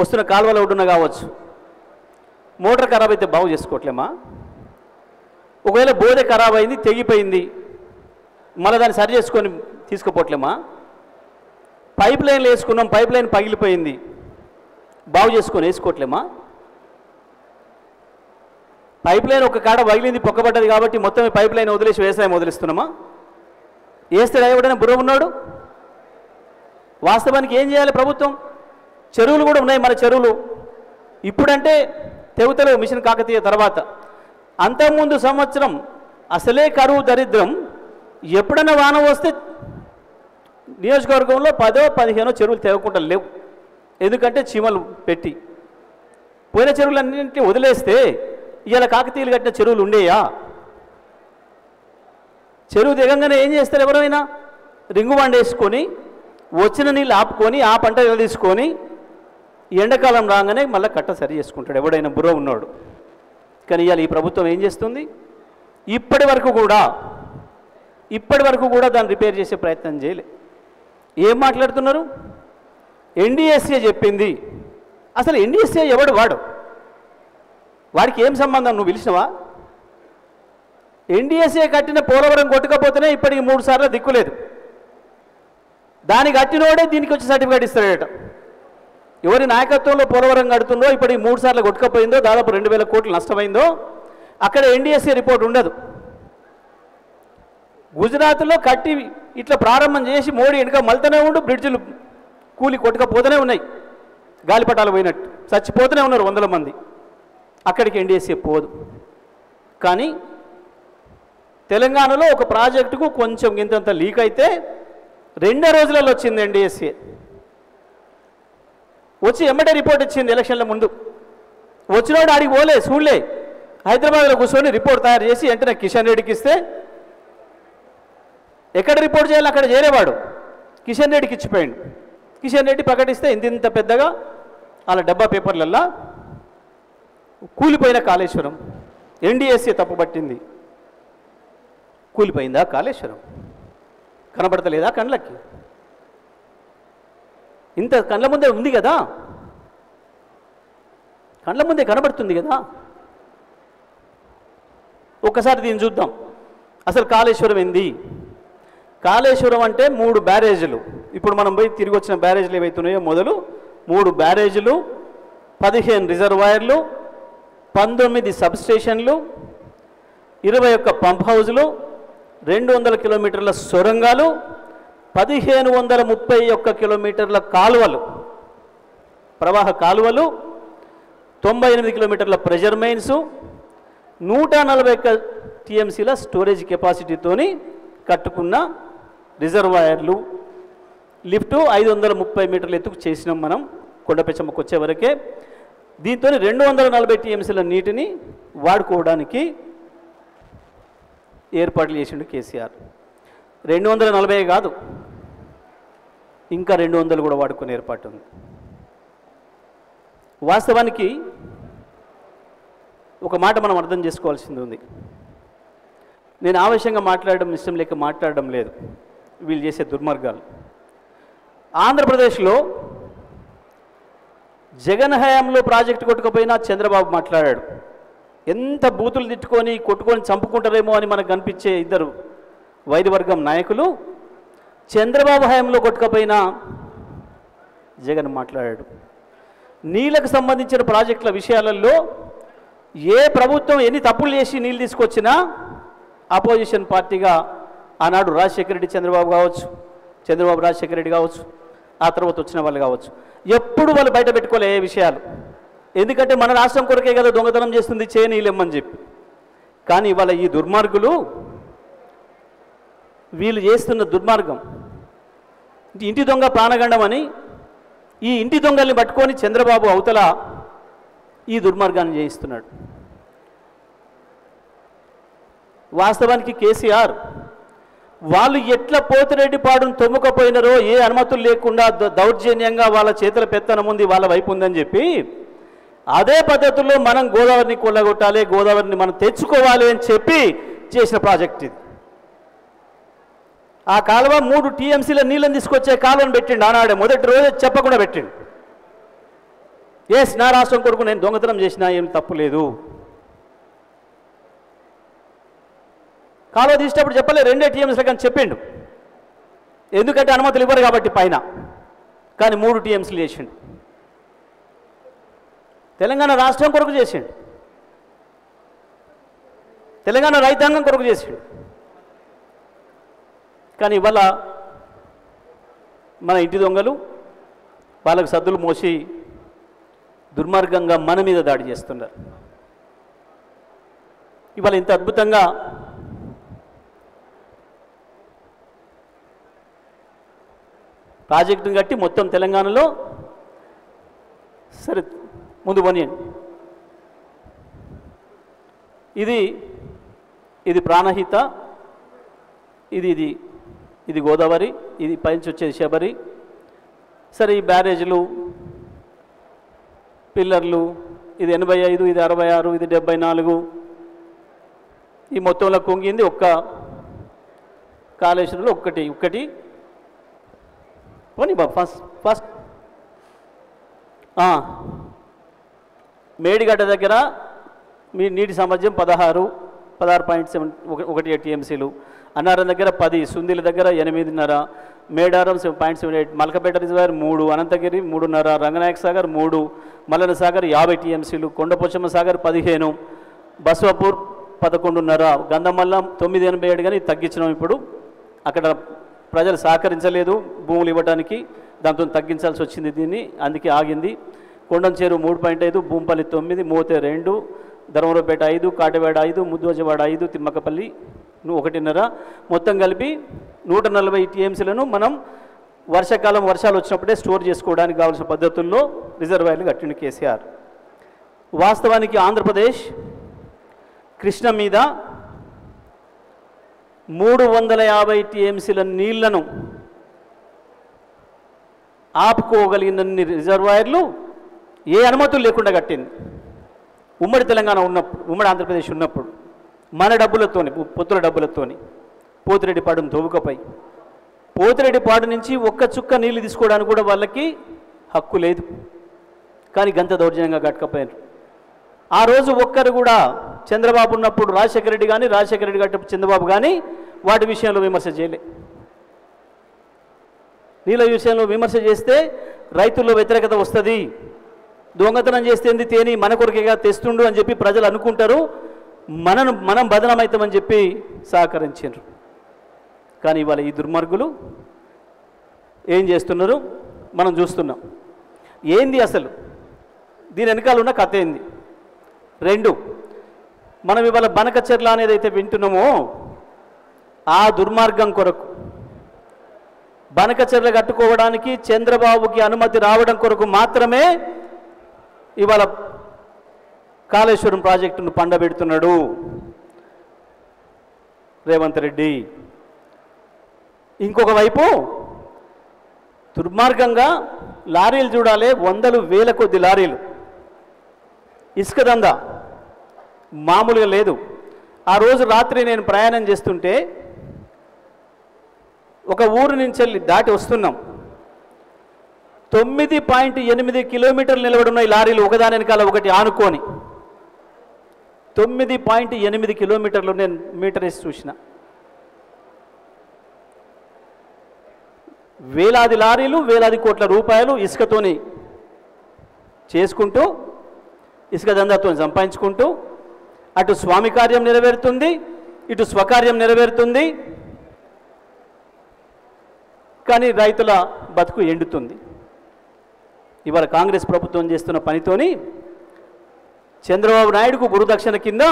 వస్తున్న కాలువల ఒడ్డున కావచ్చు. మోటార్ ఖరాబ్ అయితే బాగు చేసుకోవట్లేమా? ఒకవేళ బోధ ఖరాబ్ అయింది, తెగిపోయింది, మళ్ళీ దాన్ని సరి చేసుకొని తీసుకుపోవట్లేమా? పైప్ లైన్లు వేసుకున్నాం, పైప్ లైన్ పగిలిపోయింది, బాగు చేసుకొని వేసుకోవట్లేమా? పైప్ లైన్ ఒక కాడ పగిలింది, పొక్కబడ్డది కాబట్టి మొత్తం పైప్ లైన్ వదిలేసి వ్యవసాయం వదిలిస్తున్నామా? వేస్తే ఎవడైనా బుర్ర ఉన్నాడు? వాస్తవానికి ఏం చేయాలి ప్రభుత్వం? చెరువులు కూడా ఉన్నాయి మన చెరువులు. ఇప్పుడంటే తెగుతలేవు మిషన్ కాకతీయ తర్వాత. అంతకుముందు సంవత్సరం అసలే కరువు దరిద్రం. ఎప్పుడైనా వాన వస్తే నియోజకవర్గంలో 10-15 చెరువులు తెగకుండా లేవు. ఎందుకంటే చీమలు పెట్టి పోయిన చెరువులన్నింటినీ వదిలేస్తే ఇవాళ కాకతీయులు కట్టిన చెరువులు ఉండేయా? చెరువు దిగంగానే ఏం చేస్తారు? ఎవరైనా రింగు వండేసుకొని వచ్చిన నీళ్ళు ఆపుకొని ఆ పంట తీసుకొని ఎండాకాలం రాగానే మళ్ళీ కట్ట సరి చేసుకుంటాడు ఎవడైనా బుర్ర ఉన్నాడు. కానీ ఇవాళ ఈ ప్రభుత్వం ఏం చేస్తుంది? ఇప్పటి వరకు కూడా దాన్ని రిపేర్ చేసే ప్రయత్నం చేయలే. ఏం మాట్లాడుతున్నారు? ఎన్డీఎస్ఏ చెప్పింది. అసలు ఎన్డీఎస్ఏ ఎవడు? వాడికి ఏం సంబంధం? నువ్వు పిలిచినవా? ఎన్డీఎస్ఏ కట్టిన పోలవరం కొట్టుకపోతేనే ఇప్పటికి 3 సార్లు దిక్కులేదు. దానికి కట్టినోడే దీనికి వచ్చి సర్టిఫికేట్ ఇస్తాడట. ఎవరి నాయకత్వంలో పోలవరం కడుతుందో ఇప్పటికి 3 సార్లు కొట్టుకపోయిందో, దాదాపు 2000 కోట్లు నష్టమైందో, అక్కడ ఎన్డీఎస్ఏ రిపోర్ట్ ఉండదు. గుజరాత్లో కట్టి ఇట్లా ప్రారంభం చేసి మోడీ వెనుక మళ్తూనే ఉండు, బ్రిడ్జిలు కూలి కొట్టుకపోతూనే ఉన్నాయి, గాలిపటాలు పోయినట్టు చచ్చిపోతూనే ఉన్నారు 100 మంది. అక్కడికి ఎన్డీఎస్ఏ పోదు. కానీ తెలంగాణలో ఒక ప్రాజెక్టుకు కొంచెం ఇంతంత లీక్ అయితే 2 రోజులలో వచ్చింది ఎన్డీఎస్ఏ. వచ్చి ఎమ్మటే రిపోర్ట్ ఇచ్చింది ఎలక్షన్ల ముందు. వచ్చినోడు ఆడికి పోలే, చూడలే, హైదరాబాద్లో కూర్చొని రిపోర్ట్ తయారు చేసి వెంటనే కిషన్ రెడ్డికి ఇస్తే ఎక్కడ రిపోర్ట్ చేయాలి అక్కడ చేరేవాడు కిషన్ రెడ్డికి ఇచ్చిపోయాడు. కిషన్ రెడ్డి ప్రకటిస్తే ఇంత పెద్దగా వాళ్ళ డబ్బా పేపర్లల్లా కూలిపోయిన కాళేశ్వరం. ఎన్డీఎస్ఏ తప్పుపట్టింది. కూలిపోయిందా కాళేశ్వరం? కనబడతలేదా కళ్ళకి? ఇంత కళ్ళ ముందే ఉంది కదా, కళ్ళ ముందే కనబడుతుంది కదా. ఒక్కసారి దీన్ని చూద్దాం. అసలు కాళేశ్వరం ఏంది? కాళేశ్వరం అంటే 3 బ్యారేజీలు. ఇప్పుడు మనం పోయి తిరిగి వచ్చిన బ్యారేజీలు ఏవైతున్నాయో మొదలు 3 బ్యారేజీలు, 15 రిజర్వాయర్లు, 19 సబ్స్టేషన్లు, 21 పంప్ హౌజులు, 200 కిలోమీటర్ల సొరంగాలు, 1531 కిలోమీటర్ల కాలువలు, ప్రవాహ కాలువలు, 98 కిలోమీటర్ల ప్రెజర్ మెయిన్స్, 141 టీఎంసీల స్టోరేజ్ కెపాసిటీతోని కట్టుకున్న రిజర్వాయర్లు, లిఫ్టు 530 మీటర్ల ఎత్తుకు చేసినాం మనం కొండపెచ్చమ్మకు వచ్చే వరకే. దీంతో 240 టీఎంసీల నీటిని వాడుకోవడానికి ఏర్పాట్లు చేసిండు కేసీఆర్. 240 కాదు, ఇంకా 200 కూడా వాడుకునే ఏర్పాటు ఉంది. వాస్తవానికి ఒక మాట మనం అర్థం చేసుకోవాల్సింది ఉంది. నేను ఆవేశంగా మాట్లాడడం ఇష్టం లేక మాట్లాడడం లేదు. వీళ్ళు చేసే దుర్మార్గాలు. ఆంధ్రప్రదేశ్లో జగన్ హయాంలో ప్రాజెక్టు కొట్టుకుపోయినా చంద్రబాబు మాట్లాడాడు. ఎంత బూతులు తిట్టుకొని కొట్టుకొని చంపుకుంటారేమో అని మనకు కనిపించే ఇద్దరు వైద్యవర్గం నాయకులు చంద్రబాబు హయాంలో కొట్టుకుపోయినా జగన్ మాట్లాడాడు. నీళ్ళకు సంబంధించిన ప్రాజెక్టుల విషయాలలో ఏ ప్రభుత్వం ఎన్ని తప్పులు చేసి నీళ్ళు తీసుకొచ్చినా ఆపోజిషన్ పార్టీగా ఆనాడు రాజశేఖర రెడ్డి చంద్రబాబు కావచ్చు, చంద్రబాబు రాజశేఖర రెడ్డి కావచ్చు, ఆ తర్వాత వచ్చిన వాళ్ళు కావచ్చు, ఎప్పుడు వాళ్ళు బయట పెట్టుకోలే ఏ విషయాలు. ఎందుకంటే మన రాష్ట్రం కొరకే కదా దొంగతనం చేస్తుంది, చేయనీయలేమని చెప్పి. కానీ ఇవాళ ఈ దుర్మార్గులు వీళ్ళు చేస్తున్న దుర్మార్గం ఇంటి దొంగ ప్రాణగండం అని ఈ ఇంటి దొంగల్ని పట్టుకొని చంద్రబాబు అవతల ఈ దుర్మార్గాన్ని చేయిస్తున్నాడు. వాస్తవానికి కేసీఆర్ వాళ్ళు ఎట్లా పోతిరెడ్డిపాడును తొమ్ముకపోయినారో, ఏ అనుమతులు లేకుండా దౌర్జన్యంగా వాళ్ళ చేతుల పెత్తనం ఉంది, వాళ్ళ వైపు ఉందని చెప్పి అదే పద్ధతుల్లో మనం గోదావరిని కొల్లగొట్టాలి, గోదావరిని మనం తెచ్చుకోవాలి అని చెప్పి చేసిన ప్రాజెక్ట్ ఇది. ఆ కాలువ 3 టీఎంసీల నీళ్ళని తీసుకొచ్చే కాలువను పెట్టిండు ఆనాడే, మొదటి రోజే చెప్పకుండా పెట్టిండు. ఎస్, నా రాష్ట్రం కొరకు నేను దొంగతనం చేసినా ఏం తప్పు లేదు. కాలువ తీసేటప్పుడు చెప్పలే 2 టీఎంసీల కానీ చెప్పిండు. ఎందుకంటే అనుమతులు ఇవ్వరు కాబట్టి పైన. కానీ 3 టీఎంసీలు చేసిండు. తెలంగాణ రాష్ట్రం కొరకు చేసిండు, తెలంగాణ రైతాంగం కొరకు చేసిండు. కానీ ఇవాళ మన ఇంటి దొంగలు వాళ్ళకు సద్దులు మోసి దుర్మార్గంగా మన మీద దాడి చేస్తున్నారు. ఇవాళ ఇంత అద్భుతంగా ప్రాజెక్టును కట్టి మొత్తం తెలంగాణలో సరే ముందు పోనీయండి. ఇది ప్రాణహిత, ఇది గోదావరి, ఇది పైనుంచి వచ్చేది శబరి. సరే, ఈ బ్యారేజ్లు, పిల్లర్లు, ఇది 85, ఇది 66, ఇది 74. ఈ మొత్తంలో కుంగింది ఒక్క కాళేశ్వరంలో ఒక్కటి పోనీ బాబు. ఫస్ట్ మేడిగడ్డ దగ్గర మీ నీటి సామర్థ్యం 16.18 టీఎంసీలు, అన్నారం దగ్గర 10, సుందిల దగ్గర 8.5, మేడారం 7.78, మల్కపేట రిజర్వాయర్ 3, అనంతగిరి 3.5, రంగనాయక సాగర్ 3, మల్లన సాగర్ 50 టీఎంసీలు, కొండపోచమ్మ సాగర్ 15, బస్వాపూర్ 11.5, గంధమల్లం 9.87. కానీ తగ్గించినాం ఇప్పుడు. అక్కడ ప్రజలు సహకరించలేదు భూములు ఇవ్వడానికి, దాంతో తగ్గించాల్సి వచ్చింది దీన్ని, అందుకే ఆగింది. కొండంచేరు 3.5, భూంపల్లి 9, మోతే 2, ధర్మవరపేట 5, కాటవేడ 5, ముద్దువజవాడ 5, తిమ్మకపల్లి 1.5. మొత్తం కలిపి 140 టీఎంసీలను మనం వర్షాకాలం వర్షాలు వచ్చినప్పుడే స్టోర్ చేసుకోవడానికి కావాల్సిన పద్ధతుల్లో రిజర్వాయర్లు కట్టిండు కేసీఆర్. వాస్తవానికి ఆంధ్రప్రదేశ్ కృష్ణ మీద 350 టీఎంసీల నీళ్లను ఆపుకోగలిగినన్ని రిజర్వాయర్లు ఏ అనుమతులు లేకుండా కట్టింది. ఉమ్మడి తెలంగాణ ఉన్నప్పుడు, ఉమ్మడి ఆంధ్రప్రదేశ్ ఉన్నప్పుడు మన డబ్బులతోని, పొత్తుల డబ్బులతోని పోతిరెడ్డిపాడును తవ్వుకపై పోతిరెడ్డిపాడు నుంచి ఒక్క చుక్క నీళ్లు తీసుకోవడానికి కూడా వాళ్ళకి హక్కు లేదు. కానీ గంత దౌర్జన్యంగా కట్టకపోయారు. ఆ రోజు ఒక్కరు కూడా చంద్రబాబు ఉన్నప్పుడు రాజశేఖర రెడ్డి కానీ, రాజశేఖర రెడ్డి కట్టప్పుడు చంద్రబాబు కానీ వాటి విషయంలో విమర్శ చేయలే. నీళ్ళ విషయంలో విమర్శ చేస్తే రైతుల్లో వ్యతిరేకత వస్తుంది, దొంగతనం చేస్తే తేని మన కొరకేగా తెస్తుండు అని చెప్పి ప్రజలు అనుకుంటారు, మనం బదనమవుతామని చెప్పి సహకరించారు. కానీ ఇవాళ ఈ దుర్మార్గులు ఏం చేస్తున్నారు మనం చూస్తున్నాం. ఏంది అసలు దీని వెనకాల ఉన్న కథ ఏంది? 2, మనం ఇవాళ బనకచెర్ల అనేది అయితే వింటున్నామో ఆ దుర్మార్గం కొరకు, బనకచెర్ల కట్టుకోవడానికి చంద్రబాబుకి అనుమతి రావడం కొరకు మాత్రమే ఇవాళ కాళేశ్వరం ప్రాజెక్టును పండబెడుతున్నాడు రేవంత్ రెడ్డి. ఇంకొక వైపు దుర్మార్గంగా లారీలు చూడాలి, 100,000 కొద్ది లారీలు. ఇసుక దందా మామూలుగా లేదు. ఆ రోజు రాత్రి నేను ప్రయాణం చేస్తుంటే ఒక ఊరు నుంచి వెళ్ళి దాటి వస్తున్నాం, 9.8 కిలోమీటర్లు నిలబడున్న ఈ లారీలు ఒకదాని వెనకాల ఒకటి ఆనుకొని 9.8 కిలోమీటర్లు నేను మీటర్ వేసి చూసిన. వేలాది లారీలు, వేలాది కోట్ల రూపాయలు ఇసుకతోని చేసుకుంటూ, ఇసుక దందాతో సంపాదించుకుంటూ అటు స్వామి కార్యం నెరవేరుతుంది, ఇటు స్వకార్యం నెరవేరుతుంది. కానీ రైతుల బతుకు ఎండుతుంది. ఇవాళ కాంగ్రెస్ ప్రభుత్వం చేస్తున్న పనితోని చంద్రబాబు నాయుడుకు గురుదక్షిణ కింద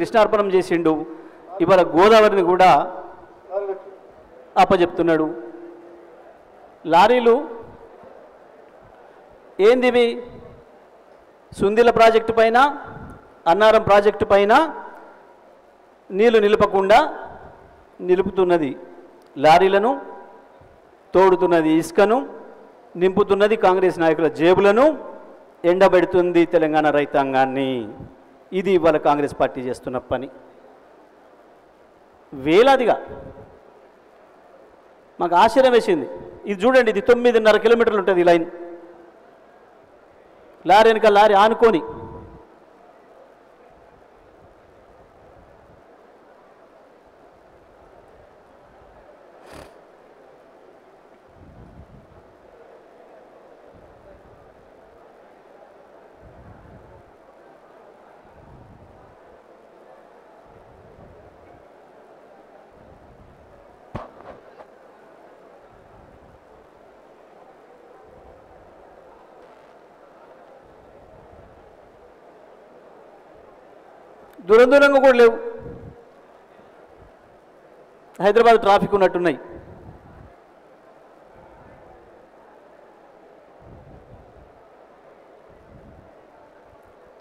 కృష్ణార్పణం చేసిండు. ఇవాళ గోదావరిని కూడా అప్పచెప్తున్నాడు. లారీలు ఏందివి? సుందిల ప్రాజెక్టు పైన, అన్నారం ప్రాజెక్టు పైన నీళ్లు నిలపకుండా నిలుపుతున్నది లారీలను, తోడుతున్నది ఇసుకను, నింపుతున్నది కాంగ్రెస్ నాయకుల జేబులను, ఎండబెడుతుంది తెలంగాణ రైతాంగాన్ని. ఇది ఇవాళ కాంగ్రెస్ పార్టీ చేస్తున్న పని. వేలాదిగా మాకు ఆశ్చర్యం వేసింది. ఇది చూడండి, ఇది 9.5 కిలోమీటర్లు ఉంటుంది ఈ లైన్. లారీ వెనక లారీ ఆనుకొని దూరంగా కూడా లేవు. హైదరాబాద్ ట్రాఫిక్ ఉన్నట్టున్నాయి.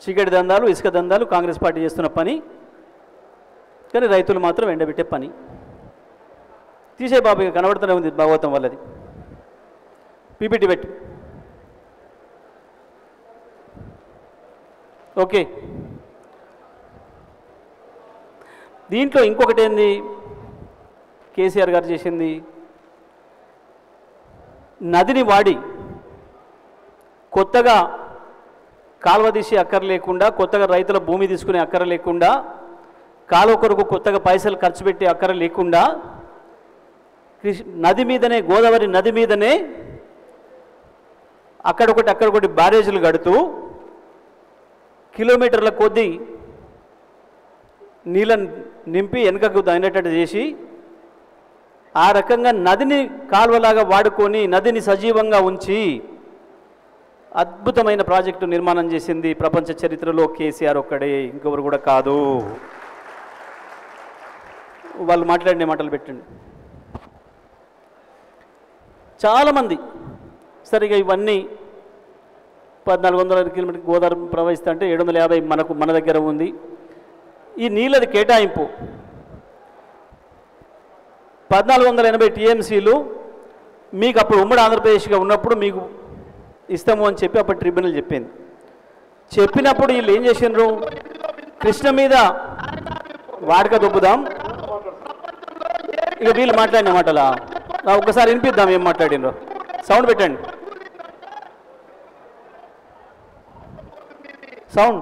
చీకటి దందాలు, ఇసుక దందాలు కాంగ్రెస్ పార్టీ చేస్తున్న పని, కానీ రైతులు మాత్రం ఎండబెట్టే పని. తీసే బాబు ఇక కనబడుతూనే ఉంది భాగవతం వాళ్ళది. పీపీటీ పెట్టి ఓకే. దీంట్లో ఇంకొకటి ఏంది కేసీఆర్ గారు చేసింది, నదిని వాడి కొత్తగా కాలువ తీసి అక్కర లేకుండా, కొత్తగా రైతుల భూమి తీసుకునే అక్కర లేకుండా, కాలువ కొరకు కొత్తగా పైసలు ఖర్చు పెట్టి అక్కర లేకుండా నది మీదనే, గోదావరి నది మీదనే అక్కడొకటి బ్యారేజీలు కడుతూ కిలోమీటర్ల కొద్దీ నీళ్ళని నింపి వెనుకకు అయినట్టు చేసి ఆ రకంగా నదిని కాలువలాగా వాడుకొని నదిని సజీవంగా ఉంచి అద్భుతమైన ప్రాజెక్టు నిర్మాణం చేసింది ప్రపంచ చరిత్రలో కేసీఆర్ ఒక్కడే, ఇంకొకరు కూడా కాదు. వాళ్ళు మాట్లాడిన మాటలు పెట్టండి. చాలామంది సరిగా ఇవన్నీ 1400 కిలోమీటర్ గోదావరి ప్రవహిస్తా అంటే 750 మన దగ్గర ఉంది. ఈ నీళ్ళది కేటాయింపు 1480 టీఎంసీలు మీకు అప్పుడు ఉమ్మడి ఆంధ్రప్రదేశ్గా ఉన్నప్పుడు మీకు ఇస్తాము అని చెప్పి అప్పుడు ట్రిబ్యునల్ చెప్పింది. చెప్పినప్పుడు వీళ్ళు ఏం చేసినారు, కృష్ణ మీద వాడక దొబ్బుదాం, ఇక వీళ్ళు మాట్లాడిన మాటలా ఒక్కసారి వినిపిద్దాం ఏం మాట్లాడినరో. సౌండ్ పెట్టండి, సౌండ్.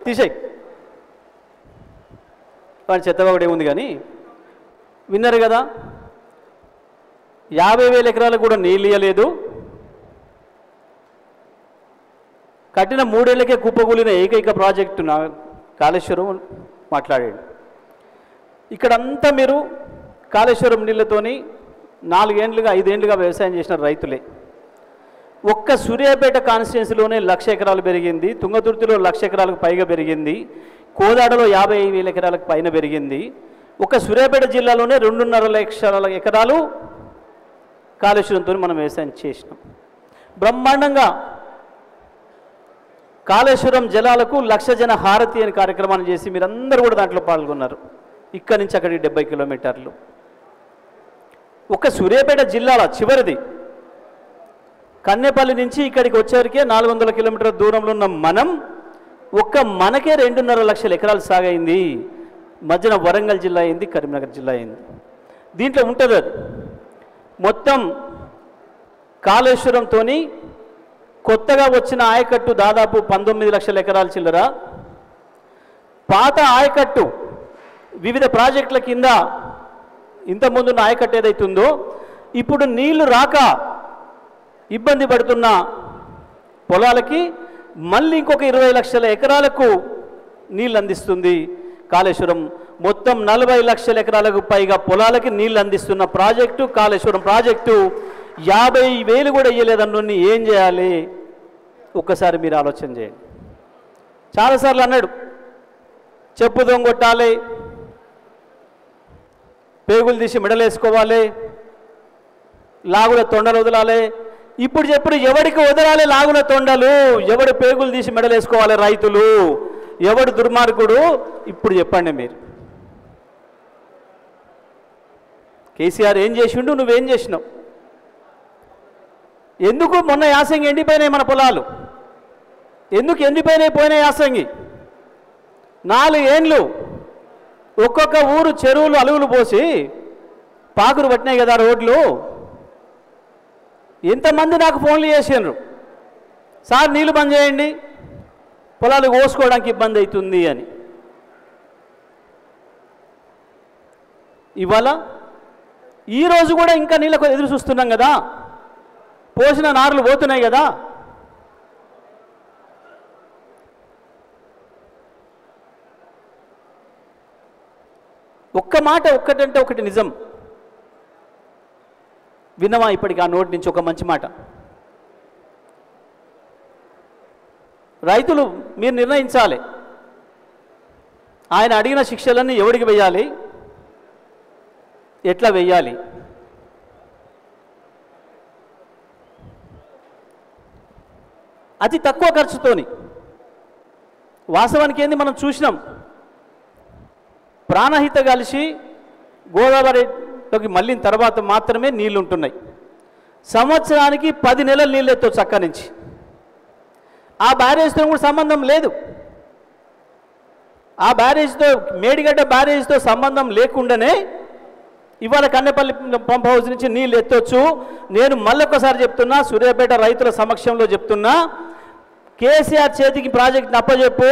తీసేయి వాడి చెత్తగా ఏముంది కానీ విన్నారు కదా, 50,000 ఎకరాలకు కూడా నీళ్ళు ఇవ్వలేదు, కట్టిన 3 ఏళ్లకే కుప్పకూలిన ఏకైక ప్రాజెక్టు కాళేశ్వరం మాట్లాడాడు. ఇక్కడంతా మీరు కాళేశ్వరం నీళ్ళతోని 4 ఏళ్ళుగా 5 ఏళ్ళుగా వ్యవసాయం చేసిన రైతులే. ఒక్క సూర్యాపేట కాన్స్టిట్యున్సీలోనే 1,00,000 ఎకరాలు పెరిగింది, తుంగతుర్తిలో 1,00,000 ఎకరాలకు పైగా పెరిగింది, కోదాడలో 50,000 ఎకరాలకు పైన పెరిగింది. ఒక్క సూర్యాపేట జిల్లాలోనే 2.5 లక్షల ఎకరాలు కాళేశ్వరంతో మనం వ్యవసాయం చేసినాం. బ్రహ్మాండంగా కాళేశ్వరం జలాలకు 1,00,000 జన హారతి అనే కార్యక్రమాన్ని చేసి మీరందరూ కూడా దాంట్లో పాల్గొన్నారు. ఇక్కడి నుంచి అక్కడికి 70 కిలోమీటర్లు. ఒక సూర్యాపేట జిల్లాలో చివరిది కన్నెపల్లి నుంచి ఇక్కడికి వచ్చేవరకే 400 కిలోమీటర్ల దూరంలో ఉన్న మనం మనకే 2.5 లక్షల ఎకరాలు సాగైంది. మధ్యన వరంగల్ జిల్లా అయింది, కరీంనగర్ జిల్లా అయింది. దీంట్లో ఉంటుంది అది మొత్తం కాళేశ్వరంతో కొత్తగా వచ్చిన ఆయకట్టు దాదాపు 19 లక్షల ఎకరాల చిల్లర, పాత ఆయకట్టు వివిధ ప్రాజెక్టుల కింద ఇంతకుముందున్న ఆయకట్టు ఏదైతుందో ఇప్పుడు నీళ్లు రాక ఇబ్బంది పడుతున్న పొలాలకి మళ్ళీ ఇంకొక 20 లక్షల ఎకరాలకు నీళ్ళు అందిస్తుంది కాళేశ్వరం. మొత్తం 40 లక్షల ఎకరాలకు పైగా పొలాలకి నీళ్ళు అందిస్తున్న ప్రాజెక్టు కాళేశ్వరం ప్రాజెక్టు. 50,000 కూడా ఇయ్యలేదన్నీ ఏం చేయాలి ఒక్కసారి మీరు ఆలోచన చేయండి. చాలాసార్లు అన్నాడు చెప్పు దొంగొట్టాలి, పేగులు తీసి మెడలేసుకోవాలి, లాగుల తొండలు వదలాలి. ఇప్పుడు చెప్పు ఎవడికి వదలాలి లాగుల తొండలు, ఎవడు పేగులు తీసి మెడలేసుకోవాలి రైతులు, ఎవడు దుర్మార్గుడు ఇప్పుడు చెప్పండి మీరు. కేసీఆర్ ఏం చేసిండు, నువ్వేం చేసినావు? ఎందుకు మొన్న యాసంగి ఎండిపోయినాయి మన పొలాలు? ఎందుకు ఎండిపోయినాయి పోయిన యాసంగి? 4 ఏండ్లు ఒక్కొక్క ఊరు చెరువులు అలుగులు పోసి పాకురు పట్టినాయి కదా రోడ్లు. ఎంతమంది నాకు ఫోన్లు చేసిండ్రు, సార్ నీళ్ళు బంద్ చేయండి, పొలాలు కోసుకోవడానికి ఇబ్బంది అవుతుంది అని. ఇవాళ ఈరోజు కూడా ఇంకా నీళ్ళకు ఎదురు చూస్తున్నాం కదా, పోసిన నారులు పోతున్నాయి కదా. ఒక్క మాట ఒక్కటంటే ఒకటి నిజం. విన్నవా ఇప్పటికి ఆ నోటి నుంచి ఒక మంచి మాట? రైతులు మీరు నిర్ణయించాలి, ఆయన అడిగిన శిక్షలన్నీ ఎవరికి వెయ్యాలి, ఎట్లా వెయ్యాలి. అతి తక్కువ ఖర్చుతోని, వాస్తవానికి ఏంది మనం చూసినాం, ప్రాణహిత కలిసి గోదావరిలోకి మళ్ళిన తర్వాత మాత్రమే నీళ్ళు ఉంటున్నాయి. సంవత్సరానికి 10 నెలలు నీళ్ళు ఎత్తో చక్క నుంచి. ఆ బ్యారేజ్తో కూడా సంబంధం లేదు. ఆ బ్యారేజ్తో, మేడిగడ్డ బ్యారేజ్తో సంబంధం లేకుండానే ఇవాళ కన్నెపల్లి పంప్ హౌస్ నుంచి నీళ్ళు ఎత్తొచ్చు. నేను మళ్ళొక్కసారి చెప్తున్నా, సూర్యాపేట రైతుల సమక్షంలో చెప్తున్నా, కేసీఆర్ చేతికి ప్రాజెక్ట్ని అప్పచెప్పు,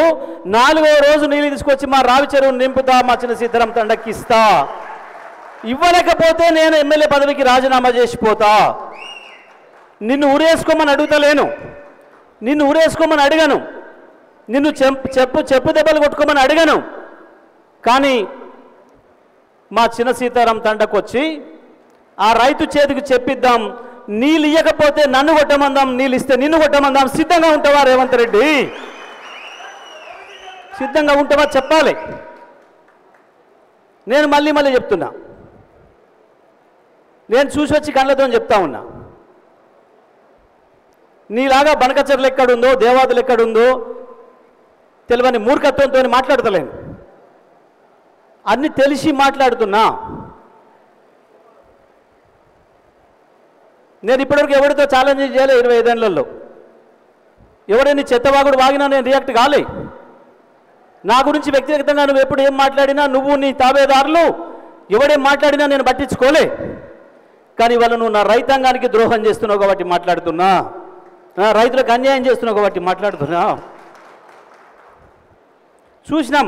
4వ రోజు నీళ్ళు తీసుకొచ్చి మా రావి చెరువును నింపుతా, మా చిన్న సీతారాం తండకి ఇస్తా. ఇవ్వలేకపోతే నేను ఎమ్మెల్యే పదవికి రాజీనామా చేసిపోతా. నిన్ను ఊరేసుకోమని అడుగుతలేను, నిన్ను ఊరేసుకోమని అడిగను, నిన్ను చెప్పు దెబ్బలు కొట్టుకోమని అడిగను. కానీ మా చిన్న సీతారాం తండకు వచ్చి ఆ రైతు చేతికి చెప్పిద్దాం, నీళ్ళు ఇవ్వకపోతే నన్ను కొట్టమందాం, నీళ్ళు ఇస్తే నిన్ను కొట్టమందాం. సిద్ధంగా ఉంటావా రేవంత్ రెడ్డి? సిద్ధంగా ఉంటావా చెప్పాలి. నేను మళ్ళీ చెప్తున్నా, నేను చూసి వచ్చి కళ్ళతో చెప్తా ఉన్నా. నీలాగా బనకచర్లు ఎక్కడుందో, దేవాదులు ఎక్కడుందో తెలియని మూర్ఖత్వంతో మాట్లాడతలేను, అన్ని తెలిసి మాట్లాడుతున్నా. నేను ఇప్పటివరకు ఎవరితో ఛాలెంజ్ చేయలే 25 ఏళ్లలో. ఎవరైనా చెత్తవాగుడు వాగినా నేను రియాక్ట్ కాలే. నా గురించి వ్యక్తిగతంగా నువ్వు ఎప్పుడు ఏం మాట్లాడినా, నువ్వు నీ తాబేదారులు ఎవడేం మాట్లాడినా నేను పట్టించుకోలే. కానీ ఇవాళ నువ్వు నా రైతాంగానికి ద్రోహం చేస్తున్నావు కాబట్టి మాట్లాడుతున్నా, నా రైతులకు అన్యాయం చేస్తున్నావు కాబట్టి మాట్లాడుతున్నా. చూసినాం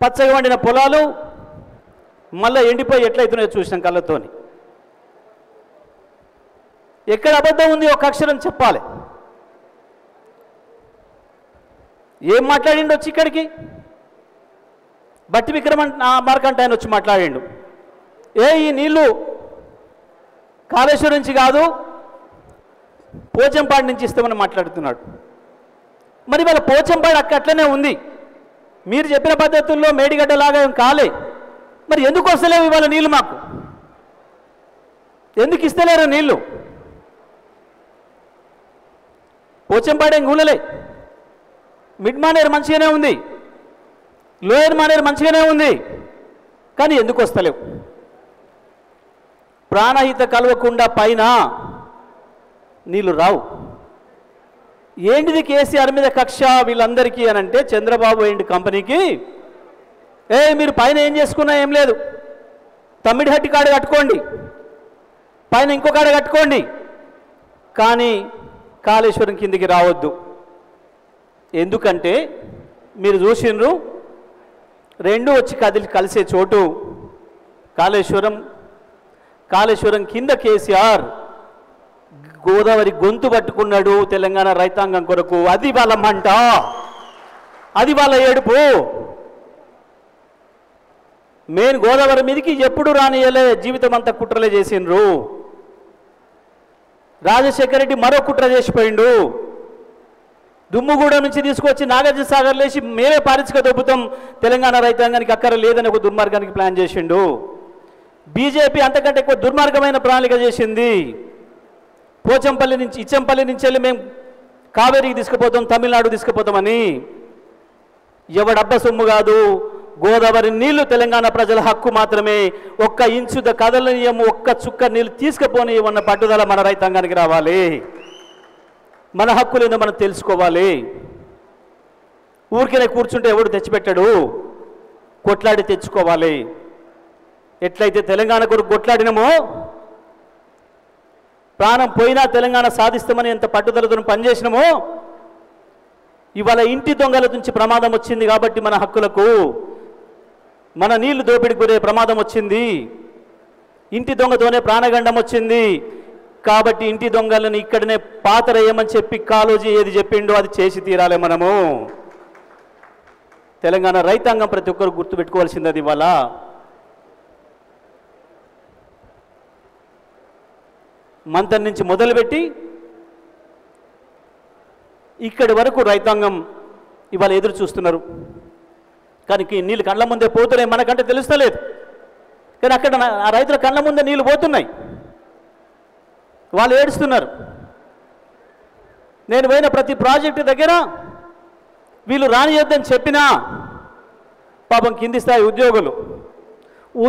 పచ్చగా వండిన పొలాలు మళ్ళీ ఎండిపోయి ఎట్లయితున్నాయో చూసినాం కళ్ళతోని. ఎక్కడ అబద్ధం ఉంది ఒక అక్షరం చెప్పాలి. ఏం మాట్లాడిండు వచ్చి ఇక్కడికి? బట్టి విక్రమన్ మార్కంట ఆయన వచ్చి మాట్లాడిండు, ఈ నీళ్ళు కాళేశ్వరం నుంచి కాదు పోచంపాడు నుంచి ఇస్తామని మాట్లాడుతున్నాడు. మరి వాళ్ళ పోచంపాడు అట్లనే ఉంది, మీరు చెప్పిన పద్ధతుల్లో మేడిగడ్డ లాగా కాలే. మరి ఎందుకు వస్తలేవు ఇవాళ నీళ్ళు? మాకు ఎందుకు ఇస్తలేరు నీళ్ళు? పోచంపాడు ఏం కూలలే, మిడ్ మానేరు మంచిగానే ఉంది, లోయర్ మానేరు మంచిగానే ఉంది, కానీ ఎందుకు వస్తలేవు? ప్రాణహిత కలవకుండా పైన నీళ్ళు రావు. ఏంటిది కేసీఆర్ మీద కక్ష వీళ్ళందరికీ అని అంటే, చంద్రబాబు అండ్ కంపెనీకి మీరు పైన ఏం చేసుకున్నా ఏం లేదు, తమ్మిడిహట్టి కాడ కట్టుకోండి, పైన ఇంకో కాడ కట్టుకోండి, కానీ కాళేశ్వరం కిందికి రావద్దు. ఎందుకంటే మీరు చూసిండ్రు, రెండు వచ్చి కలిసే చోటు కాళేశ్వరం కింద కేసీఆర్ గోదావరి గొంతు పట్టుకున్నాడు తెలంగాణ రైతాంగం కొరకు. అది వాళ్ళ మంట, అది వాళ్ళ ఏడుపు. మెయిన్ గోదావరి మీదకి ఎప్పుడు రానియలే, జీవితం అంతా కుట్రలే చేసిండ్రు. రాజశేఖర రెడ్డి మరో కుట్ర చేసిపోయిండు. దుమ్ముగూడ నుంచి తీసుకొచ్చి నాగార్జున సాగర్ లేచి మేమే పారిశ్రామిక దొబ్బుతాం, తెలంగాణ రైతాంగానికి అక్కర లేదని ఒక దుర్మార్గానికి ప్లాన్ చేసిండు. బీజేపీ అంతకంటే ఎక్కువ దుర్మార్గమైన ప్రణాళిక చేసింది. పోచంపల్లి నుంచి, ఇచ్చంపల్లి నుంచి వెళ్ళి మేము కావేరికి తీసుకుపోతాం, తమిళనాడు తీసుకుపోతామని. ఎవడబ్బ సొమ్ము కాదు, గోదావరి నీళ్లు తెలంగాణ ప్రజల హక్కు మాత్రమే. ఒక్క ఇంచు కదలనీయము, ఒక్క చుక్క నీళ్ళు తీసుకుపోనియమన్న పట్టుదల మన రైతాంగానికి రావాలి. మన హక్కులేదో మనం తెలుసుకోవాలి. ఊరికనే కూర్చుంటే ఎవడు తెచ్చిపెట్టాడు, కొట్లాడి తెచ్చుకోవాలి. ఎట్లయితే తెలంగాణ కొరకు కొట్లాడినమో, ప్రాణం పోయినా తెలంగాణ సాధిస్తామని ఎంత పట్టుదలతో పనిచేసినామో, ఇవాళ ఇంటి దొంగల నుంచి ప్రమాదం వచ్చింది కాబట్టి మన హక్కులకు, మన నీళ్లు దోపిడికి గురే ప్రమాదం వచ్చింది, ఇంటి దొంగతోనే ప్రాణగండం వచ్చింది కాబట్టి ఇంటి దొంగలను ఇక్కడనే పాతరేయమని చెప్పి కాలోజీ ఏది చెప్పిండో అది చేసి తీరాలి. మనము తెలంగాణ రైతాంగం ప్రతి ఒక్కరు గుర్తుపెట్టుకోవాల్సింది అది. ఇవాళ మంతన్ నుంచి మొదలుపెట్టి ఇక్కడి వరకు రైతాంగం ఇవాళ ఎదురు చూస్తున్నారు. కానీ నీళ్ళు కళ్ళ ముందే పోతున్నాయి, మనకంటే తెలుస్తలేదు. కానీ అక్కడ ఆ రైతుల కళ్ళ ముందే నీళ్ళు పోతున్నాయి, వాళ్ళు ఏడుస్తున్నారు. నేను పోయిన ప్రతి ప్రాజెక్టు దగ్గర వీళ్ళు రానియొద్దని చెప్పినా పాపం కింది స్థాయి ఉద్యోగులు,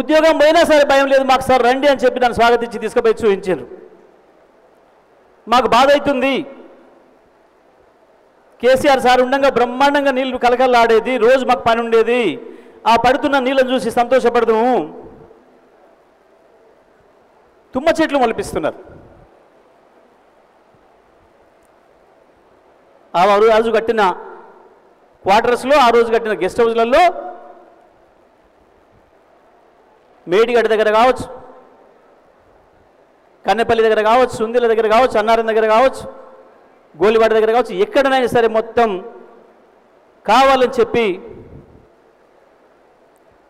ఉద్యోగం పోయినా సరే భయం లేదు, మాకు సార్ రండి అని చెప్పి నన్ను స్వాగతించి తీసుకుపోయి చూపించారు. మాకు బాధ అవుతుంది, కేసీఆర్ సార్ ఉండగా బ్రహ్మాండంగా నీళ్లు కలకలాడేది, రోజు మాకు పని ఉండేది, ఆ పడుతున్న నీళ్ళని చూసి సంతోషపడదాము. తుమ్మ చెట్లు మొలిపిస్తున్నారు. ఆ రోజు కట్టిన క్వార్టర్స్లో, ఆ రోజు కట్టిన గెస్ట్ హౌస్లలో, మేడిగడ్డ దగ్గర కావచ్చు, కన్నెపల్లి దగ్గర కావచ్చు, సుందిల దగ్గర కావచ్చు, అన్నారం దగ్గర కావచ్చు, గోలివాడ దగ్గర కావచ్చు, ఎక్కడనైనా సరే మొత్తం కావాలని చెప్పి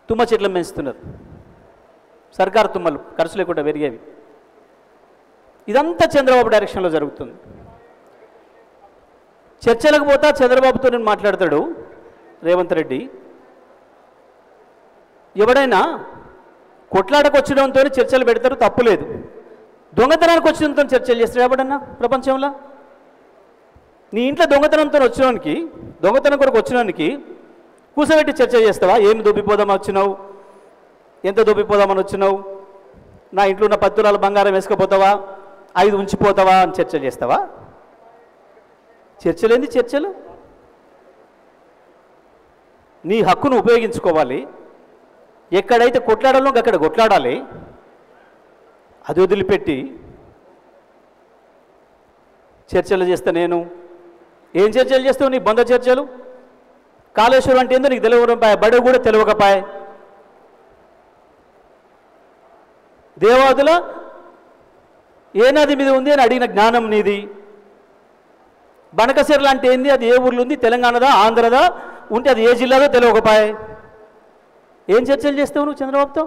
తుమ్మ చెట్లను పెంచుతున్నారు. సర్కారు తుమ్మలు ఖర్చు లేకుండా పెరిగేవి. ఇదంతా చంద్రబాబు డైరెక్షన్లో జరుగుతుంది. చర్చలకు పోతా చంద్రబాబుతో నేను మాట్లాడతాడు రేవంత్ రెడ్డి. ఎవడైనా కొట్లాటకు వచ్చడంతో చర్చలు పెడతారు, తప్పులేదు. దొంగతనానికి వచ్చడంతో చర్చలు చేస్తాడు ఎవడన్నా ప్రపంచంలో? నీ ఇంట్లో దొంగతనంతో వచ్చినోనికి, దొంగతనం కొరకు వచ్చినోనికి కూసబెట్టి చర్చ చేస్తావా? ఏమి దొబ్బిపోదామని వచ్చినావు, ఎంత దొబ్బిపోదామని వచ్చినావు, నా ఇంట్లో ఉన్న 10 తులాల బంగారం వేసుకుపోతావా, 5 ఉంచిపోతావా అని చర్చ చేస్తావా? చర్చలేంది చర్చలు? నీ హక్కును ఉపయోగించుకోవాలి. ఎక్కడైతే కొట్లాడాలో అక్కడ కొట్లాడాలి. అది వదిలిపెట్టి చర్చలు చేస్తా నేను. ఏం చర్చలు చేస్తావు? నీ బంద చర్చలు. కాళేశ్వరం అంటే ఏందో నీకు తెలియకపోయా, బడి కూడా తెలియకపోయా. దేవాదుల ఏ నది మీద ఉంది అని అడిగిన జ్ఞానం నీది. బనకసిరలు అంటే ఏంది, అది ఏ ఊర్లో ఉంది, తెలంగాణదా ఆంధ్రదా, ఉంటే అది ఏ జిల్లాదో తెలియకపోయా. ఏం చర్చలు చేస్తావు నువ్వు చంద్రబాబుతో?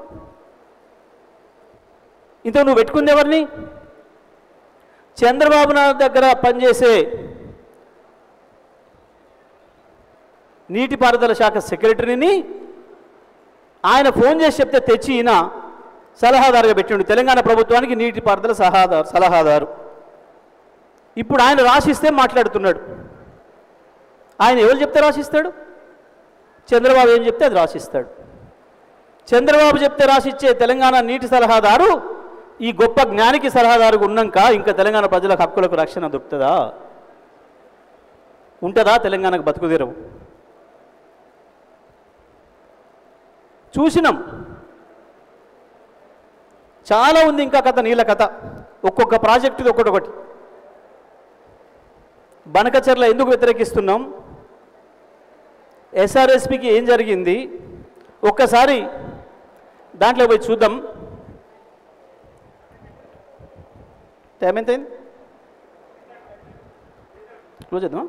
ఇంత నువ్వు పెట్టుకుంది ఎవరిని? చంద్రబాబు నాయుడు దగ్గర పనిచేసే నీటిపారుదల శాఖ సెక్రటరీని ఆయన ఫోన్ చేసి చెప్తే తెచ్చి ఈయన సలహాదారుగా పెట్టిండు. తెలంగాణ ప్రభుత్వానికి నీటిపారుదల సలహాదారు. ఇప్పుడు ఆయన రాసిస్తే మాట్లాడుతున్నాడు. ఆయన ఎవరు చెప్తే రాసిస్తాడు? చంద్రబాబు ఏం చెప్తే అది రాసిస్తాడు. చంద్రబాబు చెప్తే రాసిచ్చే తెలంగాణ నీటి సలహాదారు ఈ గొప్ప జ్ఞానికి సలహాదారుగా ఉన్నాక ఇంకా తెలంగాణ ప్రజల హక్కులకు రక్షణ దొరుకుతుందా? ఉంటుందా తెలంగాణకు బతుకుదెరవు? చూసినాం, చాలా ఉంది ఇంకా కథ, నీళ్ళ కథ. ఒక్కొక్క ప్రాజెక్టుది ఒక్కొక్కటి. బనకచెర్ల ఎందుకు వ్యతిరేకిస్తున్నాం, ఎస్ఆర్ఎస్పికి ఏం జరిగింది, ఒక్కసారి దాంట్లో పోయి చూద్దాం. టైం ఎంత అయింది? క్లోజ్ చేద్దామా?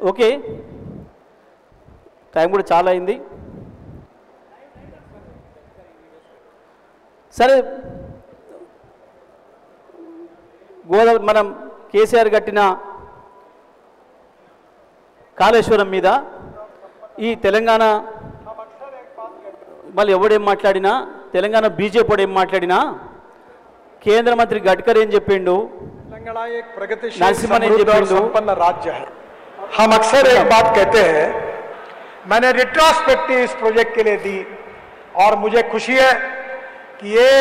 ఓకే, టైం కూడా చాలా అయింది. సరే, గోదావరి మనం కేసీఆర్ కట్టిన కాళేశ్వరం మీద ఈ తెలంగాణ మళ్ళీ ఎవడేం మాట్లాడినా, తెలంగాణ బీజేపీ వాడు ఏం మాట్లాడినా, కేంద్ర మంత్రి గడ్కరీ ఏం చెప్పిండు, నరసింహన్ ఏం చెప్పిండు. राज्य है। हम अक्सर एक बात कहते हैं, मैंने रिट्रोस्पेक्टिव इस प्रोजेक्ट के लिए दी और मुझे खुशी है कि ये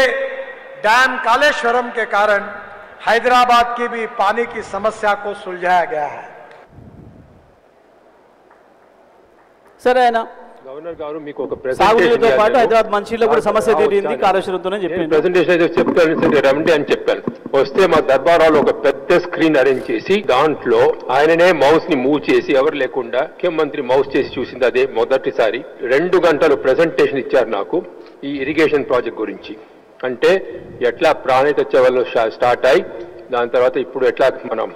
डैम कालेश्वरम के कारण हैदराबाद की भी पानी की समस्या को सुलझाया गया है। సరే ఆయన గవర్నర్ గారు మీకు ఒక సాగునీరుతో పాటు హైదరాబాద్ మంచిలో కూడా సమస్య తీరింది కాళేశ్వరంతోనే చెప్పింది. ప్రెజెంటేషన్ అయితే చెప్తాను రమండి అని చెప్పాను. వస్తే మా దర్బారాలో ఒక పెద్ద స్క్రీన్ అరేంజ్ చేసి దాంట్లో ఆయననే మౌస్ ని మూవ్ చేసి ఎవరు లేకుండా ముఖ్యమంత్రి మౌస్ చేసి చూసింది అదే మొదటిసారి. 2 గంటలు ప్రెజెంటేషన్ ఇచ్చారు నాకు ఈ ఇరిగేషన్ ప్రాజెక్ట్ గురించి. అంటే ఎట్లా ప్రాణహిత చెవెల్లో స్టార్ట్ అయ్యి దాని తర్వాత ఇప్పుడు ఎట్లా మనం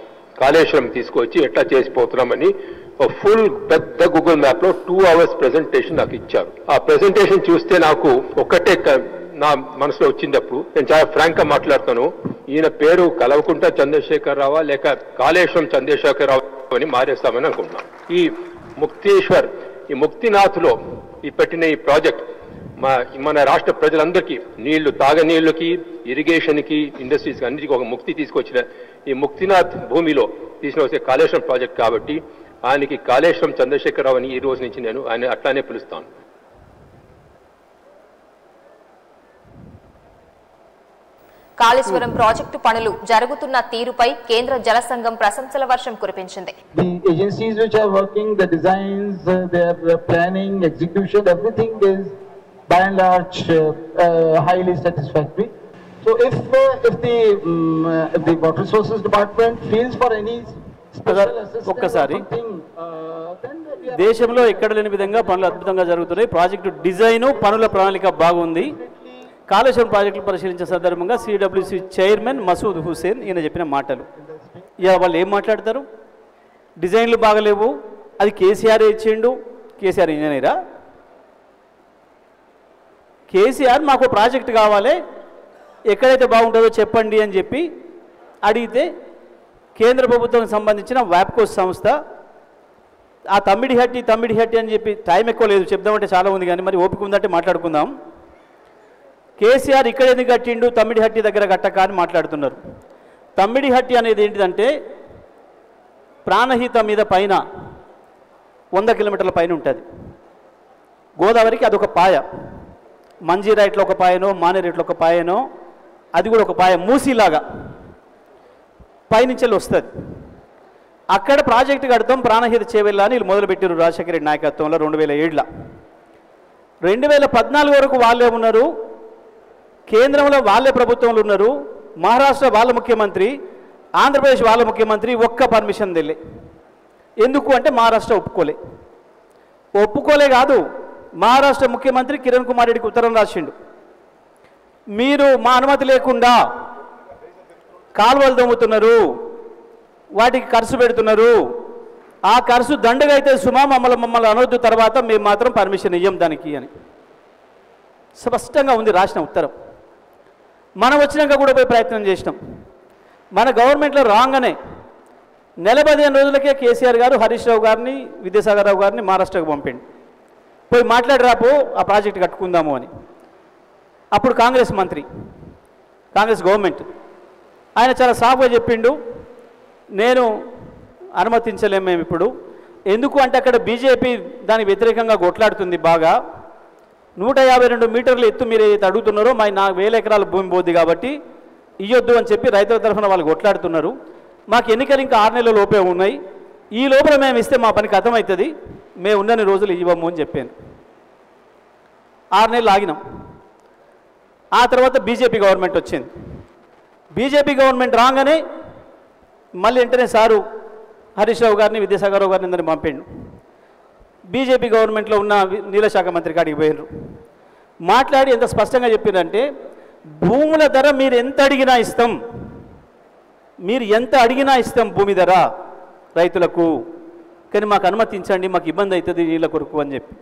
కాళేశ్వరం తీసుకొచ్చి ఎట్లా చేసిపోతున్నామని ఫుల్ పెద్ద గూగుల్ మ్యాప్ లో 2 hours ప్రెజెంటేషన్ నాకు ఇచ్చారు. ఆ ప్రెజెంటేషన్ చూస్తే నాకు ఒక్కటే నా మనసులో వచ్చినప్పుడు నేను చాలా ఫ్రాంక్ గా మాట్లాడుతాను, ఈయన పేరు కల్వకుంట్ల చంద్రశేఖర్ రావా లేక కాళేశ్వరం చంద్రశేఖర్ రావు అని మారేస్తామని అనుకుంటున్నాను. ఈ ముక్తేశ్వర్ ఈ ముక్తినాథ్లో ఈ పెట్టిన ఈ ప్రాజెక్ట్ మన రాష్ట్ర ప్రజలందరికీ నీళ్లు తాగనీళ్లకి ఇరిగేషన్ కి ఇండస్ట్రీస్ అన్నిటికీ ఒక ముక్తి తీసుకొచ్చిన ఈ ముక్తినాథ్ భూమిలో తీసుకొచ్చే కాళేశ్వరం ప్రాజెక్ట్ కాబట్టి ఆయనకి కాళేశ్వరం చంద్రశేఖరరావు అని ఈ రోజు నుంచి నేను ఆయన అట్లానే పిలుస్తాను. కాళేశ్వరం ప్రాజెక్టు పనులు జరుగుతున్న తీరుపై కేంద్ర జల సంఘం ప్రశంసల వర్షం కురిపించింది. The agencies which are working, the designs, their planning, execution, everything is by and large highly satisfactory. So if the water resources department feels for any special assistance or something, then we are దేశంలో ఎక్కడ లేని విధంగా పనులు అద్భుతంగా జరుగుతున్నాయి. Project design పనుల ప్రణాళిక బాగుంది. కాళేశ్వరం ప్రాజెక్టులు పరిశీలించే సందర్భంగా సిడబ్ల్యూసి చైర్మన్ మసూద్ హుసేన్ ఈయన చెప్పిన మాటలు. ఇక వాళ్ళు ఏం మాట్లాడతారు? డిజైన్లు బాగలేవు, అది కేసీఆర్ ఇచ్చిండు. కేసీఆర్ ఇంజనీరా? కేసీఆర్ మాకు ప్రాజెక్ట్ కావాలి, ఎక్కడైతే బాగుంటుందో చెప్పండి అని చెప్పి అడిగితే కేంద్ర ప్రభుత్వానికి సంబంధించిన వ్యాప్కోస్ సంస్థ ఆ తమ్మిడిహట్టి అని చెప్పి టైం ఎక్కువ లేదు చెప్దామంటే చాలా ఉంది కానీ మరి ఓపిక ఉందంటే మాట్లాడుకుందాం. కేసీఆర్ ఇక్కడ ఎందుకు కట్టిండు, తమ్మిడిహట్టి దగ్గర కట్టక అని మాట్లాడుతున్నారు. తమ్మిడిహట్టి అనేది ఏంటిదంటే ప్రాణహిత మీద పైన 100 కిలోమీటర్ల పైన ఉంటుంది. గోదావరికి అదొక పాయ. మంజీరా ఇట్లా ఒక పాయనో, మానేరు ఇట్లా ఒక పాయనో, అది కూడా ఒక పాయ మూసీలాగా పైనుంచెల్లి వస్తుంది. అక్కడ ప్రాజెక్టు కడతాం ప్రాణహిత చేవెళ్ళ అని వీళ్ళు మొదలుపెట్టారు రాజశేఖర రెడ్డి నాయకత్వంలో 2007లో. 2014 వరకు వాళ్ళే ఉన్నారు, కేంద్రంలో వాళ్ళే ప్రభుత్వంలో ఉన్నారు, మహారాష్ట్ర వాళ్ళ ముఖ్యమంత్రి, ఆంధ్రప్రదేశ్ వాళ్ళ ముఖ్యమంత్రి ఒక్క పర్మిషన్ తెలియలే. ఎందుకు అంటే మహారాష్ట్ర ఒప్పుకోలే కాదు, మహారాష్ట్ర ముఖ్యమంత్రి కిరణ్ కుమార్ రెడ్డికి ఉత్తరం రాసిండు, మీరు మా అనుమతి లేకుండా కాలువలు దొమ్ముతున్నారు, వాటికి ఖర్చు పెడుతున్నారు, ఆ ఖర్చు దండగా అయితే సుమా మమ్మల్ని అనొద్దు, తర్వాత మేము మాత్రం పర్మిషన్ ఇయ్యం దానికి అని స్పష్టంగా ఉంది రాసిన ఉత్తరం. మనం వచ్చినాక కూడా పోయి ప్రయత్నం చేసినాం. మన గవర్నమెంట్లో రాగానే 15 రోజులకే కేసీఆర్ గారు హరీష్ రావు గారిని, విద్యాసాగర్ రావు గారిని మహారాష్ట్రకు పంపిండు. పోయి మాట్లాడరాపో ఆ ప్రాజెక్ట్ కట్టుకుందాము అని. అప్పుడు కాంగ్రెస్ మంత్రి, కాంగ్రెస్ గవర్నమెంట్, ఆయన చాలా సాఫ్గా చెప్పిండు, నేను అనుమతించలేము మేము ఇప్పుడు. ఎందుకు అంటే అక్కడ బీజేపీ దానికి వ్యతిరేకంగా కొట్లాడుతుంది బాగా. 152 మీటర్ల ఎత్తు మీరు ఏదైతే అడుగుతున్నారో మా 1000 ఎకరాల భూమి పోద్ది కాబట్టి ఇయ్యొద్దు అని చెప్పి రైతుల తరఫున వాళ్ళు కొట్లాడుతున్నారు. మాకు ఎన్నికలు ఇంకా 6 నెలల లోపే ఉన్నాయి, ఈ లోపల మేము ఇస్తే మా పనికి అర్థమవుతుంది, మేము ఉన్నన్ని రోజులు ఇవ్వము అని చెప్పాను. 6 నెలలు ఆగినాం. ఆ తర్వాత బీజేపీ గవర్నమెంట్ వచ్చింది. బీజేపీ గవర్నమెంట్ రాగానే మళ్ళీ వెంటనే సారు హరీష్ రావు గారిని, విద్యాసాగర్ రావు గారిని అందరిని పంపిండు. బీజేపీ గవర్నమెంట్లో ఉన్న నీళ్ళ శాఖ మంత్రి కాడికి పోయినారు. మాట్లాడి ఎంత స్పష్టంగా చెప్పిందంటే భూముల ధర మీరు ఎంత అడిగినా ఇస్తాం, మీరు ఎంత అడిగినా ఇస్తాం భూమి ధర రైతులకు, కానీ మాకు అనుమతించండి, మాకు ఇబ్బంది అవుతుంది నీళ్ళ కొరకు అని చెప్పి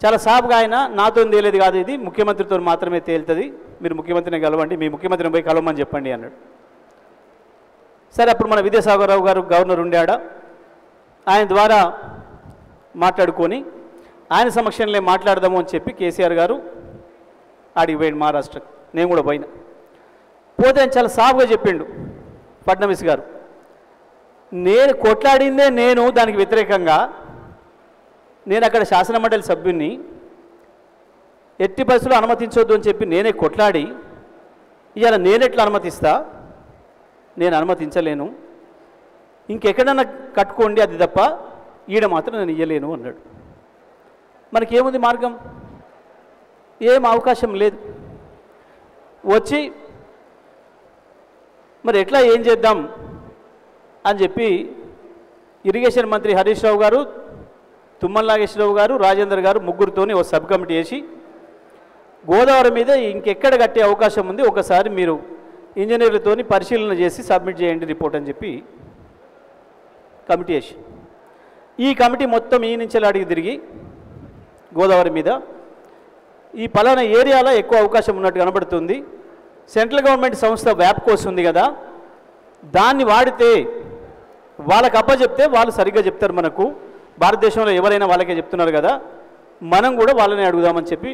చాలా సాఫ్గా ఆయన, నాతో తేలేది కాదు, ఇది ముఖ్యమంత్రితో మాత్రమే తేలుతుంది, మీరు ముఖ్యమంత్రిని కలవండి, మీ ముఖ్యమంత్రిని పోయి కలవమని చెప్పండి అన్నాడు. సరే అప్పుడు మన విద్యాసాగర్ రావు గారు గవర్నర్ ఉండాడ, ఆయన ద్వారా మాట్లాడుకొని ఆయన సమక్షంలో మాట్లాడదాము అని చెప్పి కేసీఆర్ గారు ఆడికి పోయిండు మహారాష్ట్రకు. నేను కూడా పోయినా. పోతే ఆయన చాలా సాఫ్గా చెప్పిండు ఫడ్నవీస్ గారు, నేను కొట్లాడిందే నేను దానికి వ్యతిరేకంగా, నేను అక్కడ శాసనమండలి సభ్యుని, ఎట్టి పరిస్థితుల్లో అనుమతించవద్దు అని చెప్పి నేనే కొట్లాడి ఇవాళ నేనెట్లా అనుమతిస్తా, నేను అనుమతించలేను, ఇంకెక్కడన్నా కట్టుకోండి అది తప్ప ఈడ మాత్రం నేను ఇయ్యలేను అన్నాడు. మనకేముంది మార్గం? ఏం అవకాశం లేదు. వచ్చి మరి ఎట్లా ఏం చేద్దాం అని చెప్పి ఇరిగేషన్ మంత్రి హరీష్ రావు గారు, తుమ్మల నాగేశ్వరరావు గారు, రాజేందర్ గారు ముగ్గురితోని ఒక సబ్ కమిటీ వేసి గోదావరి మీద ఇంకెక్కడ కట్టే అవకాశం ఉంది ఒకసారి మీరు ఇంజనీర్లతోని పరిశీలన చేసి సబ్మిట్ చేయండి రిపోర్ట్ అని చెప్పి కమిటీ వేసి, ఈ కమిటీ మొత్తం ఈ నుంచి అడిగి తిరిగి గోదావరి మీద ఈ పలానా ఏరియాలో ఎక్కువ అవకాశం ఉన్నట్టు కనబడుతుంది, సెంట్రల్ గవర్నమెంట్ సంస్థ వ్యాప్కోస్ ఉంది కదా, దాన్ని వాడితే వాళ్ళకి అప్పచెప్తే వాళ్ళు సరిగ్గా చెప్తారు, మనకు భారతదేశంలో ఎవరైనా వాళ్ళకే చెప్తున్నారు కదా, మనం కూడా వాళ్ళని అడుగుదామని చెప్పి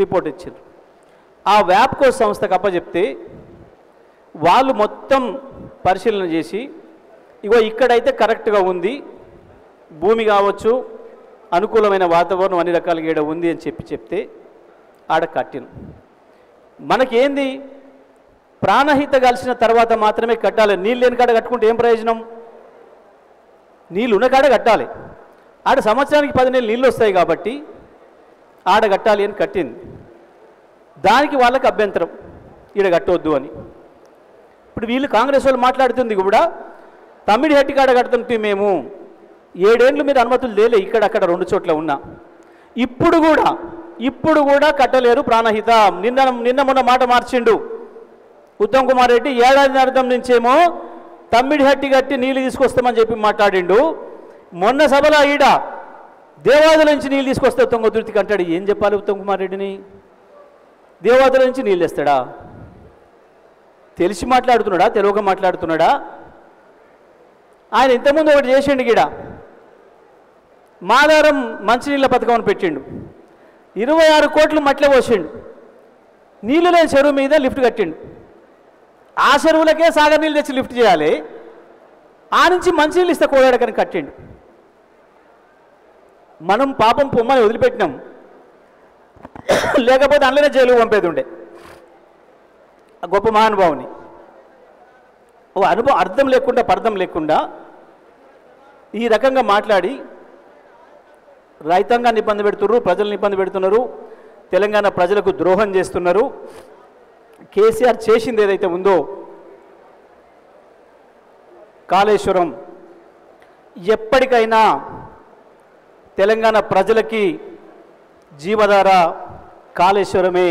రిపోర్ట్ ఇచ్చారు. ఆ వ్యాప్కోస్ సంస్థకు అప్పచెప్తే వాళ్ళు మొత్తం పరిశీలన చేసి ఇగో ఇక్కడైతే కరెక్ట్గా ఉంది, భూమి కావచ్చు, అనుకూలమైన వాతావరణం అన్ని రకాలుగా ఏడ ఉంది అని చెప్తే ఆడ కట్టిను. మనకేంది, ప్రాణహిత కలిసిన తర్వాత మాత్రమే కట్టాలి. నీళ్ళు లేని కాడ కట్టుకుంటే ఏం ప్రయోజనం? నీళ్ళు ఉన్న కాడ కట్టాలి. ఆడ సంవత్సరానికి 10 నెలలు నీళ్ళు వస్తాయి కాబట్టి ఆడ కట్టాలి అని కట్టింది. దానికి వాళ్ళకి అభ్యంతరం, ఈడ కట్టవద్దు అని. ఇప్పుడు వీళ్ళు కాంగ్రెస్ వాళ్ళు మాట్లాడుతుంది కూడా, తమ్మిడిహట్టి కాడ కడుతుంటే మేము 7 ఏళ్ళు మీరు అనుమతులు లేలే, ఇక్కడక్కడ 2 చోట్ల ఉన్నా, ఇప్పుడు కూడా కట్టలేరు ప్రాణహిత. నిన్న మొన్న మాట మార్చిండు ఉత్తమ్ కుమార్ రెడ్డి. ఏడాది అర్థం నుంచేమో తమ్మిడిహట్టి కట్టి నీళ్ళు తీసుకొస్తామని చెప్పి మాట్లాడిండు. మొన్న సభలో ఈడ దేవాదుల నుంచి నీళ్ళు తీసుకొస్తే తుంగతుర్తికి అంటాడు. ఏం చెప్పాలి ఉత్తమ్ కుమార్ రెడ్డిని? దేవాదుల నుంచి నీళ్ళు తెస్తాడా? తెలిసి మాట్లాడుతున్నాడా, తెలియక మాట్లాడుతున్నాడా? ఆయన ఇంతకుముందు ఒకటి చేసిండు, గీడ మాదారం మంచినీళ్ళ పథకం అని పెట్టిండు. 26 కోట్లు మట్లే పోసిండు. నీళ్ళు లేని చెరువు మీద లిఫ్ట్ కట్టిండు. ఆ చెరువులకే సాగర్ నీళ్ళు తెచ్చి లిఫ్ట్ చేయాలి, ఆ నుంచి మంచినీళ్ళు ఇస్తే కోడాడకని కట్టిండు. మనం పాపం పొమ్మని వదిలిపెట్టినాం, లేకపోతే అందులోనే జైలు పంపేది ఉండే ఆ గొప్ప మహానుభావుని. ఓ అనుభవం అర్థం లేకుండా పర్థం లేకుండా ఈ రకంగా మాట్లాడి రైతాంగాన్ని ఇబ్బంది పెడుతున్నారు, ప్రజల్ని ఇబ్బంది పెడుతున్నారు, తెలంగాణ ప్రజలకు ద్రోహం చేస్తున్నారు. కేసీఆర్ చేసింది ఏదైతే ఉందో కాళేశ్వరం, ఎప్పటికైనా తెలంగాణ ప్రజలకి జీవధార కాళేశ్వరమే.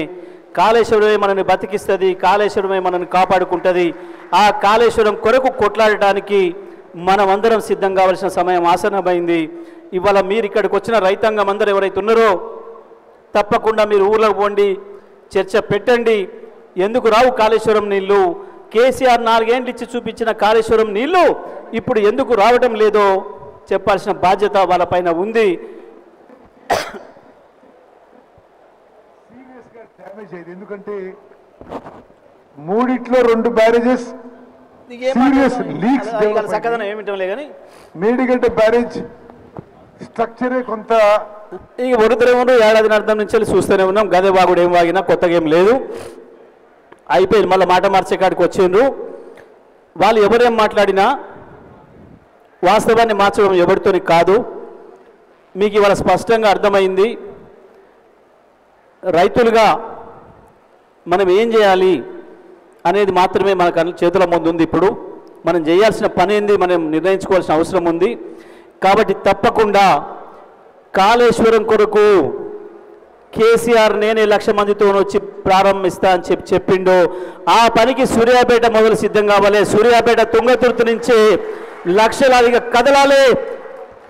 కాళేశ్వరమే మనల్ని బతికిస్తుంది, కాళేశ్వరమే మనల్ని కాపాడుకుంటుంది. ఆ కాళేశ్వరం కొరకు కొట్లాడటానికి మనమందరం సిద్ధం కావాల్సిన సమయం ఆసన్నమైంది. ఇవాళ మీరు ఇక్కడికి వచ్చిన రైతాంగం అందరూ ఎవరైతే ఉన్నారో తప్పకుండా మీరు ఊర్లోకి పోండి, చర్చ పెట్టండి. ఎందుకు రావు కాళేశ్వరం నీళ్లు? కేసీఆర్ 4 ఏళ్ళు ఇచ్చి చూపించిన కాళేశ్వరం నీళ్లు ఇప్పుడు ఎందుకు రావటం లేదో చెప్పాల్సిన బాధ్యత వాళ్ళపైన ఉంది. ఎందుకంటే 3 2 బ్యారేజెస్ సీరియస్ లీక్స్ సకదనం ఏమిటంలే కానీ మేడిగడ్డ బ్యారేజ్ స్ట్రక్చరే కొంత ఇక వరుతరేమో ఏడాది అర్థం నుంచి చూస్తూనే ఉన్నాం. గదే వాగుడు ఏం వాగినా కొత్తగా ఏం లేదు, అయిపోయింది. మళ్ళీ మాట మార్చే కాడికి వచ్చిండ్రు. వాళ్ళు ఎవరేం మాట్లాడినా వాస్తవాన్ని మార్చడం ఎవరితోని కాదు. మీకు ఇవాళ స్పష్టంగా అర్థమైంది. రైతులుగా మనం ఏం చేయాలి అనేది మాత్రమే మన చేతుల ముందు ఉంది. ఇప్పుడు మనం చేయాల్సిన పని ఏంది మనం నిర్ణయించుకోవాల్సిన అవసరం ఉంది. కాబట్టి తప్పకుండా కాళేశ్వరం కొరకు కేసీఆర్ నేనే 1,00,000 మందితో వచ్చి ప్రారంభిస్తా అని చెప్పిండో ఆ పనికి సూర్యాపేట మొదలు సిద్ధం కావాలి. సూర్యాపేట తుంగతుర్తి నుంచే లక్షలాదిగా కదలాలి.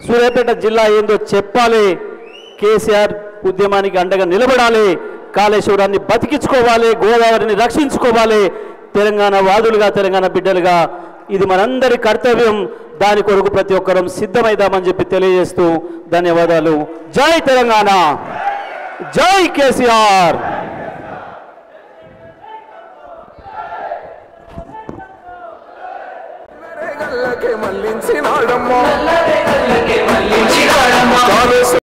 సూర్యాపేట జిల్లా ఏందో చెప్పాలి. కేసీఆర్ ఉద్యమానికి అండగా నిలబడాలి. కాళేశ్వరాన్ని బతికించుకోవాలి, గోదావరిని రక్షించుకోవాలి. తెలంగాణ వాదులుగా, తెలంగాణ బిడ్డలుగా ఇది మనందరి కర్తవ్యం. దాని కొరకు ప్రతి ఒక్కరం సిద్ధమైదామని చెప్పి తెలియజేస్తూ ధన్యవాదాలు. జై తెలంగాణ, జై కేసీఆర్. మళ్ళించి